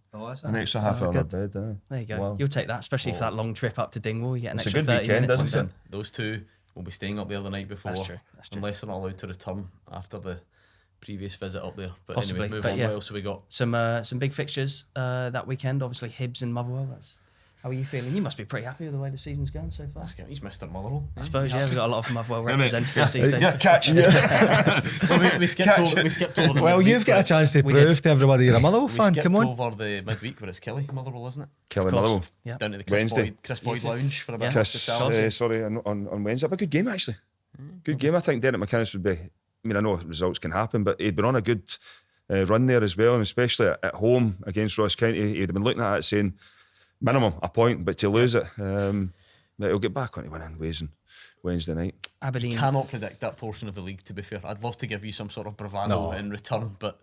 An extra half hour in bed. There you go. Wow. You'll take that, especially for that long trip up to Dingwall. You get an It's extra a good 30 weekend, minutes. isn't it? Those two will be staying up there the night before. That's true. Unless they're not allowed to return after the previous visit up there. But Possibly. anyway, move But on. yeah. What else have we got? Some big fixtures that weekend. Obviously, Hibs and Motherwell. That's How are you feeling? You must be pretty happy with the way the season's going so far. He's Mr. Motherwell. I suppose, yeah, we've got a lot of Motherwell representatives these days. Yeah, catch. Well, we skipped over the Well, midweek you've got a where chance to We prove did. to everybody you're a Motherwell we fan. skipped Come on. over the midweek where it's Kelly Motherwell, isn't it? Kelly course. Mulgrew. Yeah. Down to the Wednesday. Chris Boyd Lounge for a bit Yeah. of Chris, hospitality. sorry, on Wednesday. But a good game, actually. Good game. I think Derek McInnes would be. I mean, I know results can happen, but he'd been on a good run there as well, and especially at home against Ross County, he'd have been looking at it saying minimum a point, but to lose it, he'll get back onto winning ways on Wednesday night. Aberdeen. Cannot predict that portion of the league, to be fair. I'd love to give you some sort of bravado No. in return, but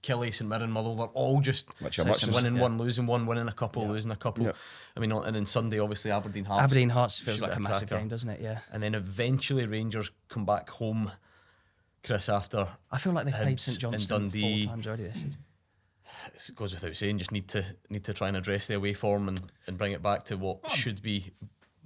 Kelly, St Mirren, Motherwell, they're all just Much of muchness. winning one, losing one, winning a couple, losing a couple. Yeah. I mean, and then Sunday, obviously, Aberdeen Hearts. Aberdeen Hearts feels Should like be a massive cracker. game, doesn't it? Yeah. And then eventually Rangers come back home, Chris, after I feel like they've played Hibs St and Johnstone Dundee. 4 times already this season. it goes without saying, just need to try and address the away form and bring it back to what should be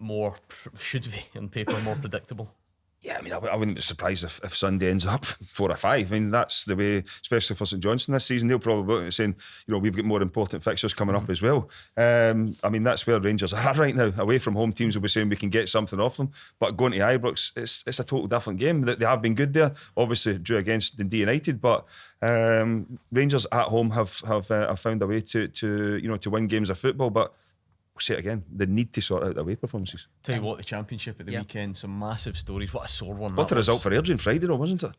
on paper more predictable. Yeah, I mean, I wouldn't be surprised if Sunday ends up 4 or 5. I mean, that's the way, especially for St Johnstone this season. They'll probably be saying, we've got more important fixtures coming up as well. I mean, that's where Rangers are right now. Away from home, teams will be saying we can get something off them. But going to Ibrox, it's a total different game. They have been good there. Obviously, drew against Dundee United, but Rangers at home have found a way to win games of football. But we'll say it again, they need to sort out their away performances. Tell you what, the Championship at the weekend, some massive stories. What a sore one. What that a result was. for Airdrie on Friday, though, wasn't it?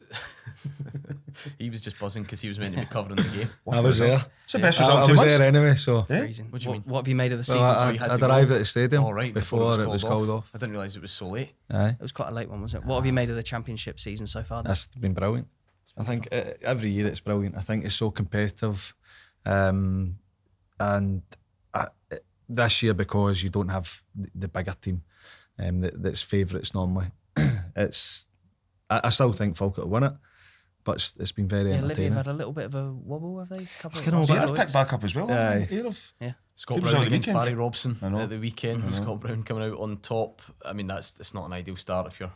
He was just buzzing because he was meant to be covering the game. I was there. It's the best I result was in 2 months. there anyway, so. Freezing. What do you mean? What have you made of the season? Well, so you had I'd to arrived go? at the stadium All right, before it was called off. I didn't realise it was so late. Aye. It was quite a late one, wasn't it? What have you made of the Championship season so far? Then? That's been brilliant. I think every year it's brilliant. I think it's so competitive, and this year, because you don't have the bigger team that's favourites normally, I still think Falkirk will win it, but it's been very Yeah, Livy entertaining. have had a little bit of a wobble, have they? I don't know, So but they've picked back up as well. Aye. Yeah. Scott Who was Brown on the against weekend? Barry Robson I know. at the weekend. Scott Brown coming out on top. I mean, it's not an ideal start if you're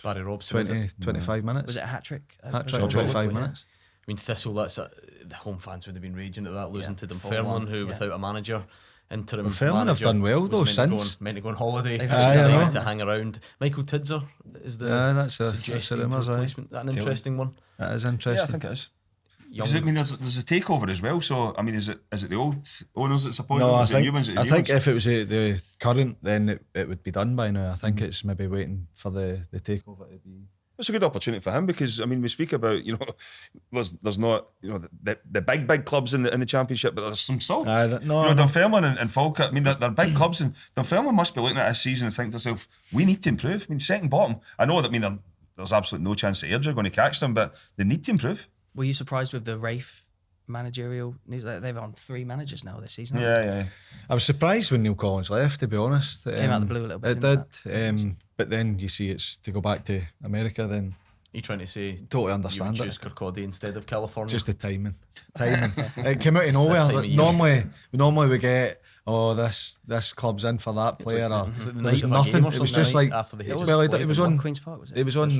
Barry Robson. is it? 25 minutes. Was it a hat trick? Hat-trick, 25 minutes. I mean, Thistle, the home fans would have been raging at that, losing to Full Dunfermline, on, who yeah. without a manager, interim Dunfermline have manager, done well, was though, meant to go on holiday. They've Actually actually decided done to hang around. Michael Tidser is the Yeah, that's a suggested rumours, aye. replacement. That an interesting one. That is Yeah, I interesting. think it is. Young, I mean, there's a takeover as well. So, I mean, is it the old owners that's appointed? No, I Is it new think ones? Is it I new think ones? if it was the current, then it would be done by now. I think it's maybe waiting for the takeover to be. It's a good opportunity for him because, I mean, we speak about, there's not, the big clubs in the Championship, but there's some still. Dunfermline and Falkirk, I mean, they're big clubs, and Dunfermline must be looking at this season and think to themselves, we need to improve. I mean, second bottom. I know that, there's absolutely no chance that Airdrie are going to catch them, but they need to improve. Were you surprised with the Rafe managerial news? They've on 3 managers now this season. Yeah. I was surprised when Neil Collins left, to be honest. Came out of the blue a little bit, It didn't did. But then you see it's to go back to America, then you trying to say totally you understand would it. choose Kirkcaldy instead of California? Just the timing. It came out of Just this nowhere. time Like, of year. normally we get, this club's in for that player. Or was it the there was night of a nothing. game or It was something, just right, like after the Hibs well, played it was in on Queen's Park, was it? It was on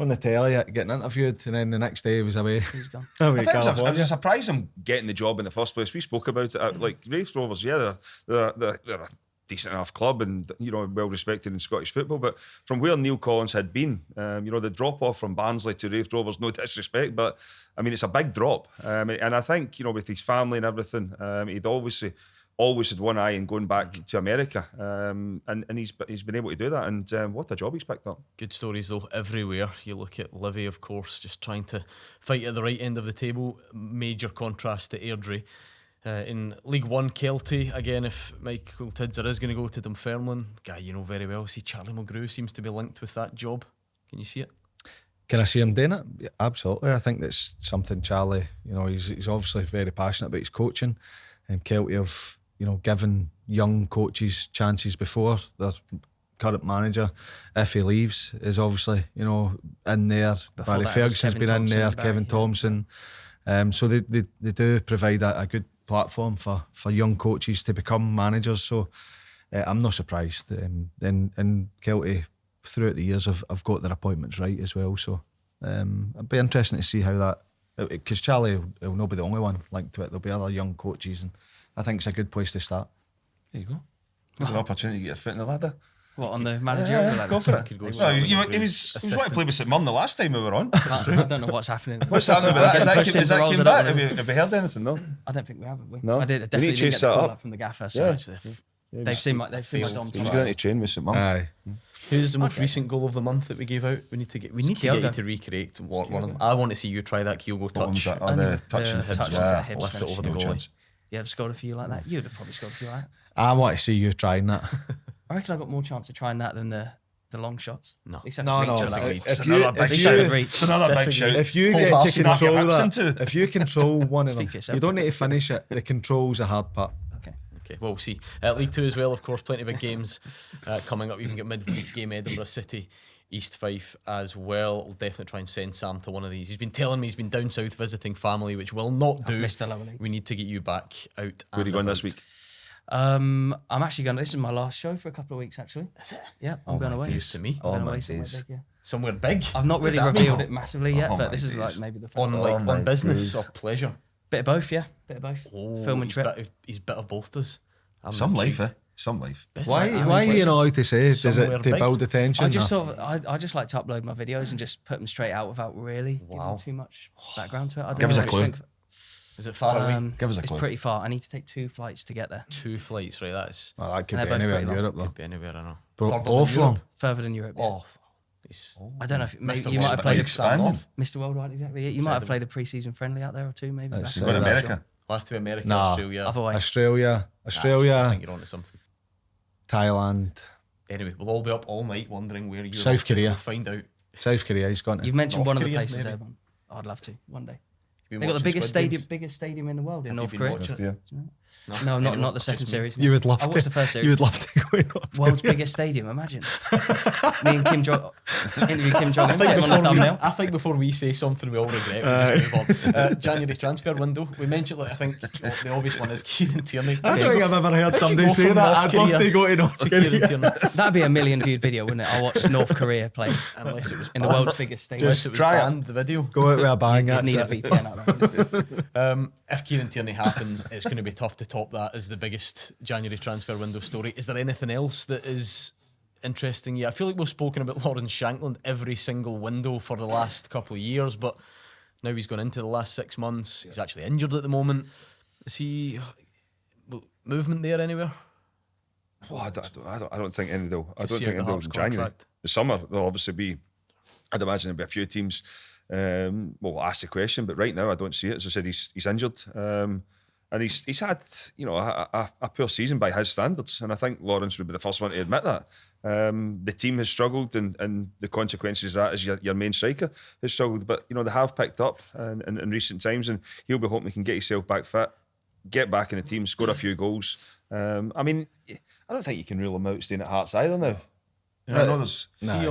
the telly getting interviewed, and then the next day he was away. He's gone. away I to think I was California. surprised him getting the job in the first place. We spoke about it. Like Wraith Rovers, they're a decent enough club and well respected in Scottish football. But from where Neil Collins had been, the drop off from Barnsley to Wraith Rovers, no disrespect, but I mean it's a big drop. And I think with his family and everything, he'd obviously always had one eye in going back to America, and he's been able to do that. And what a job he's picked up. Good stories though everywhere. You look at Livy, of course, just trying to fight at the right end of the table. Major contrast to Airdrie. In League One, Kelty, again, if Michael Tidser is going to go to Dunfermline, guy you know very well, see Charlie Mulgrew seems to be linked with that job. Can you see it? Can I see him doing it? Yeah, absolutely. I think that's something Charlie, he's obviously very passionate about his coaching, and Kelty have, given young coaches chances before. Their current manager, if he leaves, is obviously, in there. Before Barry that, it was Ferguson's Kevin been in Thompson, there, Barry, Kevin yeah. Thompson. So they do provide a good platform for young coaches to become managers. So I'm not surprised. And Kelty, throughout the years, have got their appointments right as well. So it'd be interesting to see how that, because Charlie will not be the only one linked to it. There'll be other young coaches, and I think it's a good place to start. There you go. There's an opportunity to get your foot in the ladder. What, on the managerial level? Go for it. Could go No, Charlie he Mulgrew's was wanting to play with St Mum the last time we were on. I don't know what's happening. What's happening with that? Getting pushed Is into that roles came I don't back? wanna- Have you heard anything? No. I don't think we have, have we? No. I We need definitely to didn't chase get the that call up. up from the gaffer. So they've seen my Dom He was twice. going to train with St Mum. Aye. Who's the most Okay. recent goal of the month that we gave out? We need to get you Kyogo. to recreate one of them. I want to see you try that Kyogo What one's touch. that? Oh, the touch and touch yeah. and Lift it over the No goalie. chance. You have scored a few like that. You'd have probably scored a few like that. I want to see you trying that. I reckon I got more chance of trying that than the long shots. No. At least I No, could no. reach on If that you- one. It's another big if At least you- I could reach. It's another big Disagree. shout. If you Whole get half to snap your control hips that, into. if you control one of them, Speak for yourself. you don't need to finish it. The control's the hard part. Okay. Okay, well, we'll see. League Two as well, of course, plenty of big games coming up. You can get midweek game Edinburgh City, East Fife as well. We'll definitely try and send Sam to one of these. He's been telling me he's been down south visiting family, which will not do. missed the lower leagues. We need to get you back out. Where are you going this week? I'm actually going. This is my last show for a couple of weeks. Actually, Is it? yeah, I'm going away. News to me. I'm going my away somewhere days. big, yeah. Somewhere big. I've not Does really that revealed mean? it massively yet, Oh but my this is like days. maybe the first On time. like my on business days. or pleasure. Bit of both, yeah, bit of both. Oh, Film and he's trip. He's bit of both does. I'm Some life, intrigued. Some life. Business Why and are you pleasure. not allowed to say? Does Somewhere it to big. build attention? I just or- sort of, I just like to upload my videos and just put them straight out without really Wow. giving too much background to it. I don't Give us know a what clue. you think. Is it far away? Give us a It's clue. pretty far. I need to take 2 flights to get there. 2 flights, right? That's Well, that could And be they're both anywhere in pretty long. Europe, though. could be anywhere. I know. Bo- Further than both of Europe. them. Further than Europe. Yeah. Oh, he's I don't know if maybe Mr. you might have played Expanding. Mr. Worldwide, exactly. Yeah, you might have played a pre-season friendly out there or two, maybe. That's That's You it. go to that's America. last to be America, Nah. Australia. Other way. Australia, I Australia, think you're onto something. Thailand, Anyway, we'll all be up all night wondering where you're South off to. Korea. We'll find out. South Korea. He's gone to. You've mentioned North one of the Korea, places maybe. there, man. I'd love to one day. You've been They got the watching biggest Squid stadium, Games? biggest stadium in the world in Have you North been Korea. watching it? Yeah. No, Anyone, not the just second me. series. You would love I to. watched the first series. You would love to go in. World's biggest stadium. Imagine me and Kim Jong interview Kim Jong. I Un. think, Get him on the before we, thumbnail. I think before we say something we all regret, we just move on. January transfer window. We mentioned, like, I think the obvious one is Kieran Tierney. I don't think I've ever heard you somebody go say from that. North I'd love Korea to go to North to Kieran Korea. Tierney. That'd be a million viewed video, wouldn't it? I watched North Korea play Unless it was in the banned. world's biggest stadium. Unless it was try it. banned, the video. Go out with a bang. You'd That's need a it. VPN out there. If Kieran Tierney happens, it's going to be tough to top that as the biggest January transfer window story. Is there anything else that is interesting? Yeah, I feel like we've spoken about Lawrence Shankland every single window for the last couple of years, but now he's gone into the last 6 months. He's actually injured at the moment. Is he movement there anywhere? Well, I don't think any will. I Is don't he think out any the will Hearts in January. contract? The summer there'll obviously be. I'd imagine there'll be a few teams. We'll ask the question, but right now I don't see it. As I said, he's injured, and he's had a poor season by his standards, and I think Lawrence would be the first one to admit that. The team has struggled, and the consequences of that is your main striker has struggled. But they have picked up in recent times, and he'll be hoping he can get himself back fit, get back in the team, score a few goals. I mean, I don't think you can rule him out staying at Hearts either now. I know there's. See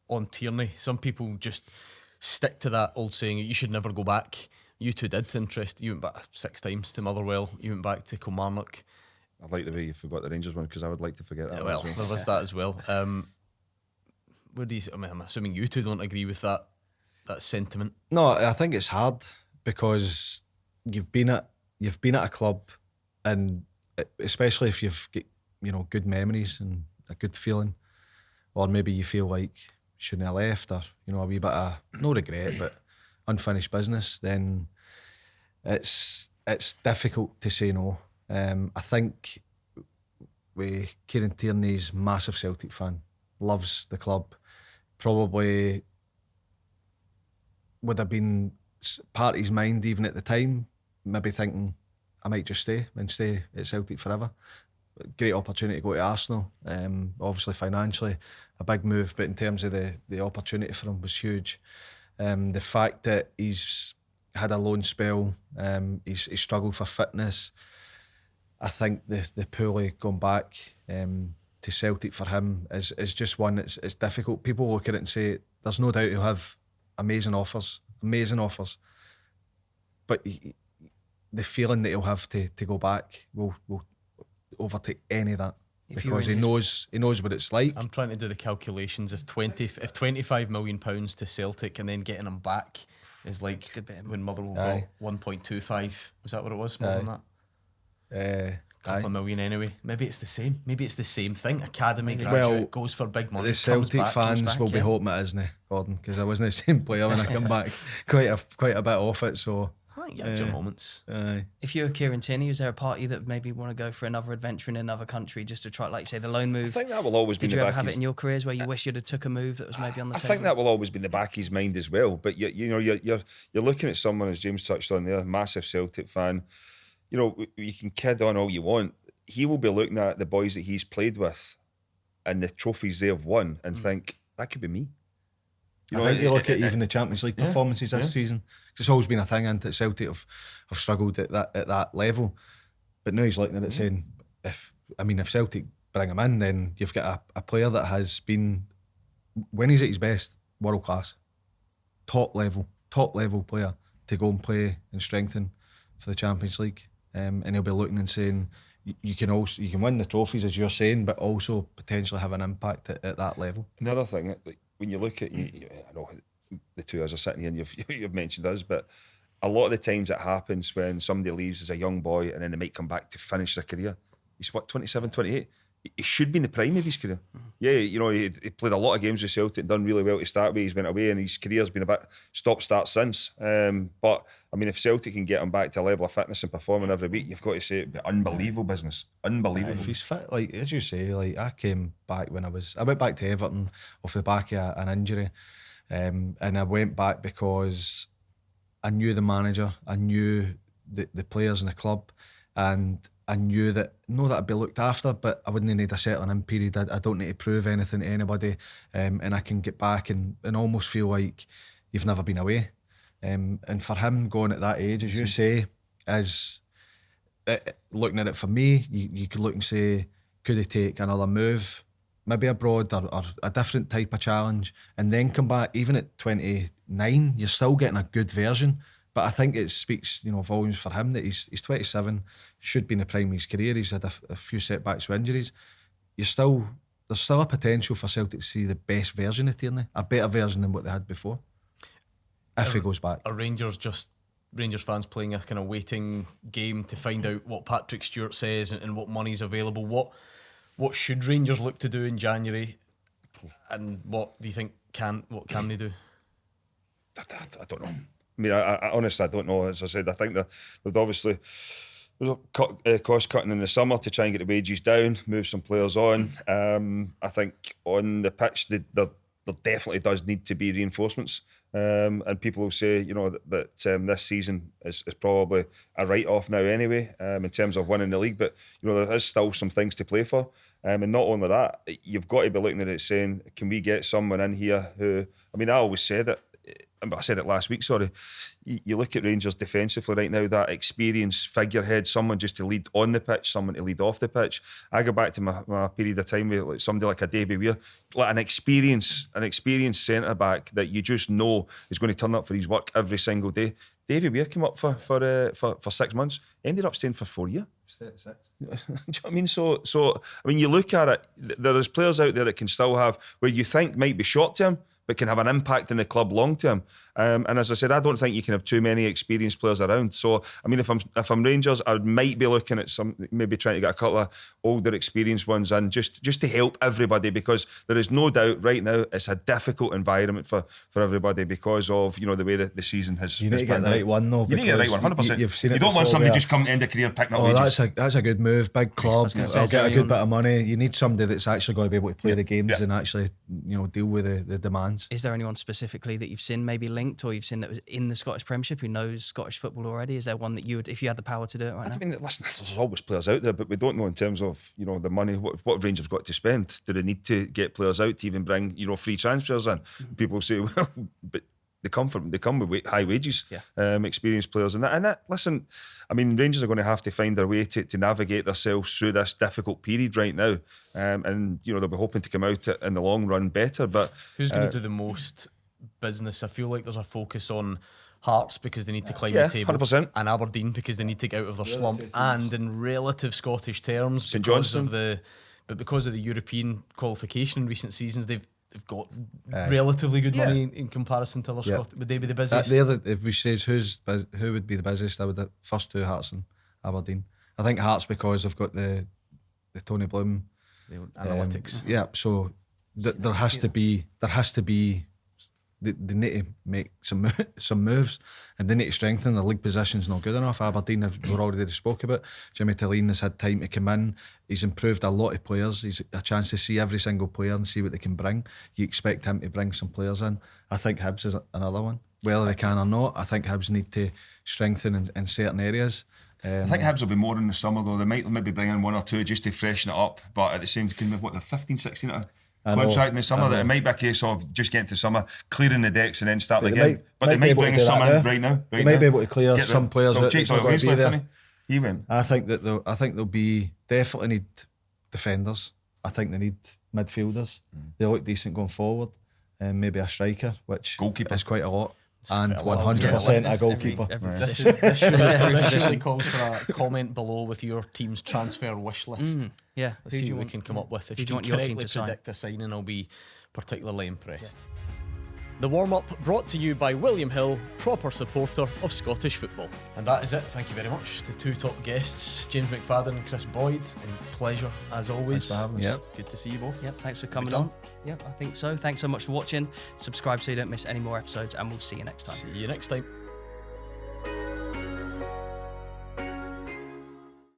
on Tierney, some people just stick to that old saying, you should never go back. You two did. You went back 6 times to Motherwell. You went back to Kilmarnock. I like the way you forgot the Rangers one because I would like to forget that. Yeah, one well, as there was that as well. Where do you? I mean, I'm assuming you two don't agree with that sentiment. No, I think it's hard because you've been at a club, and especially if you've got good memories and a good feeling, or maybe you feel like you shouldn't have left, or a wee bit of no regret but unfinished business, then it's difficult to say no. I think with Kieran Tierney's massive Celtic fan, loves the club, probably would have been part of his mind even at the time, maybe thinking I might just stay at Celtic forever. Great opportunity to go to Arsenal, obviously financially a big move, but in terms of the opportunity for him was huge. The fact that he's had a loan spell, he's struggled for fitness. I think the pulley going back to Celtic for him is just one that's it's difficult. People look at it and say there's no doubt he'll have amazing offers, but the feeling that he'll have to go back will overtake any of that, because he knows what it's like. I'm trying to do the calculations. If 25 million pounds to Celtic and then getting him back is like good bit of when Motherwell Aye. got 1.25. Was that what it was? More than that. couple of million anyway. Maybe it's the same. Maybe it's the same thing. Academy graduate Well, goes for big money. The Celtic fans will be hoping it isn't, Gordon, because I wasn't the same player when I come back. Quite a bit off it. So I think you had your moments. If you're Kieran Tierney, is there a part of you that maybe want to go for another adventure in another country just to try, like say, the loan move? I think that will always be. Did you ever have it in your careers where you wish you'd have took a move that was maybe on the table? I think that will always be in the back of his mind as well. But you're looking at someone, as James touched on there, massive Celtic fan. You know, you can kid on all you want. He will be looking at the boys that he's played with and the trophies they have won and think that could be me. I think you look at even the Champions League performances this season. It's always been a thing, and Celtic have struggled at that level. But now he's looking at it saying, if Celtic bring him in, then you've got a player that has been, when he's at his best, world class, top level player to go and play and strengthen for the Champions League. And he'll be looking and saying, you can win the trophies as you're saying, but also potentially have an impact at that level. Another thing, when you look at, I know the two of us are sitting here and you've mentioned us, but a lot of the times it happens when somebody leaves as a young boy and then they might come back to finish their career. He's 27, 28. He should be in the prime of his career. Yeah, he played a lot of games with Celtic and done really well to start with. He's went away and his career's been a bit stop-start since. But, I mean, if Celtic can get him back to a level of fitness and performing every week, you've got to say it'd be unbelievable business. Unbelievable. If he's fit, like as you say, like I came back I went back to Everton off the back of an injury. And I went back because I knew the manager, I knew the players in the club, and I knew that, not that I'd be looked after, but I wouldn't need a settling-in period. I don't need to prove anything to anybody, and I can get back and almost feel like you've never been away. And for him going at that age, as you say, is looking at it for me, you could look and say, could he take another move, maybe abroad or a different type of challenge, and then come back? Even at 29, you're still getting a good version. But I think it speaks, volumes for him that he's 27, should be in the prime of his career. He's had a few setbacks with injuries. There's still a potential for Celtic to see the best version of Tierney, a better version than what they had before, if he goes back. Are Rangers fans playing a kind of waiting game to find out what Patrick Stewart says and what money's available? What should Rangers look to do in January, and what do you think what can they do? I don't know. I mean, I honestly, I don't know. As I said, I think there's obviously cost cutting in the summer to try and get the wages down, move some players on. I think on the pitch, there definitely does need to be reinforcements. And people will say, that this season is probably a write-off now anyway, in terms of winning the league. But, there is still some things to play for. And not only that, you've got to be looking at it saying, can we get someone in here who, I mean, I always said it, I said it last week, sorry. You look at Rangers defensively right now, that experienced figurehead, someone just to lead on the pitch, someone to lead off the pitch. I go back to my period of time with somebody like a Davy Weir, like an experienced centre-back that you just know is going to turn up for his work every single day. Davy Weir came up for 6 months, ended up staying for 4 years. 36. Do you know what I mean? So I mean, you look at it, there is players out there that can still have, where you think might be short-term, but can have an impact in the club long term. And as I said, I don't think you can have too many experienced players around. So, I mean, if I'm Rangers, I might be looking at maybe trying to get a couple of older, experienced ones in, just to help everybody, because there is no doubt right now it's a difficult environment for everybody because of the way that the season has. You need to get the right one though. You need to get the right one, 100%. You've seen it. You don't want somebody just coming to end a career picking up wages. That's a good move. Big club. I'll get a good bit of money. You need somebody that's actually going to be able to play the games and actually deal with the demands. Is there anyone specifically that you've seen maybe linked, or you've seen that was in the Scottish Premiership who knows Scottish football already? Is there one that you would, if you had the power to do it right now? I mean, listen, there's always players out there, but we don't know in terms of the money. What have Rangers got to spend? Do they need to get players out to even bring free transfers in? Mm-hmm. People say, well, but they come with high wages, experienced players, and that. Listen, I mean, Rangers are going to have to find their way to navigate themselves through this difficult period right now, and they'll be hoping to come out in the long run better. But who's going to do the most business? I feel like there's a focus on Hearts because they need to climb the table, 100%. and Aberdeen because they need to get out of their slump, and in relative Scottish terms, St because Johnstone. because of the European qualification in recent seasons, they've got relatively good money in comparison to other Scottish. Would they be the busiest? If we says who would be the busiest, I would the first two, Hearts and Aberdeen. I think Hearts, because they've got the Tony Bloom The analytics. Yeah, so there has to be they need to make some moves, and they need to strengthen. The league position's not good enough. Aberdeen we're already spoke about. Jimmy Tillene has had time to come in. He's improved a lot of players. He's a chance to see every single player and see what they can bring. You expect him to bring some players in. I think Hibs is another one. Whether they can or not, I think Hibs need to strengthen in certain areas. I think Hibs will be more in the summer though. They might maybe bring in one or two just to freshen it up, but at the same time, they're 15, 16 at a contract in the summer. That it might be a case of just getting to summer, clearing the decks and then start again. But they might bring some in right now. They might be able to clear some players that that's not going to be there. He went. I think they'll be definitely need defenders. I think they need midfielders. They look decent going forward, and maybe a striker, which goalkeeper is quite a lot. And 100% a goalkeeper. This surely calls for a comment below with your team's transfer wish list. Yeah, Let's see what we can come up with. If you can correctly predict a signing, I'll be particularly impressed. The warm-up brought to you by William Hill, proper supporter of Scottish football. And that is it. Thank you very much to two top guests, James McFadden and Kris Boyd. And pleasure as always. Thanks for having us. Yep. Good to see you both. Yep, thanks for coming on. Yep, I think so. Thanks so much for watching. Subscribe so you don't miss any more episodes, and we'll see you next time. See you next time.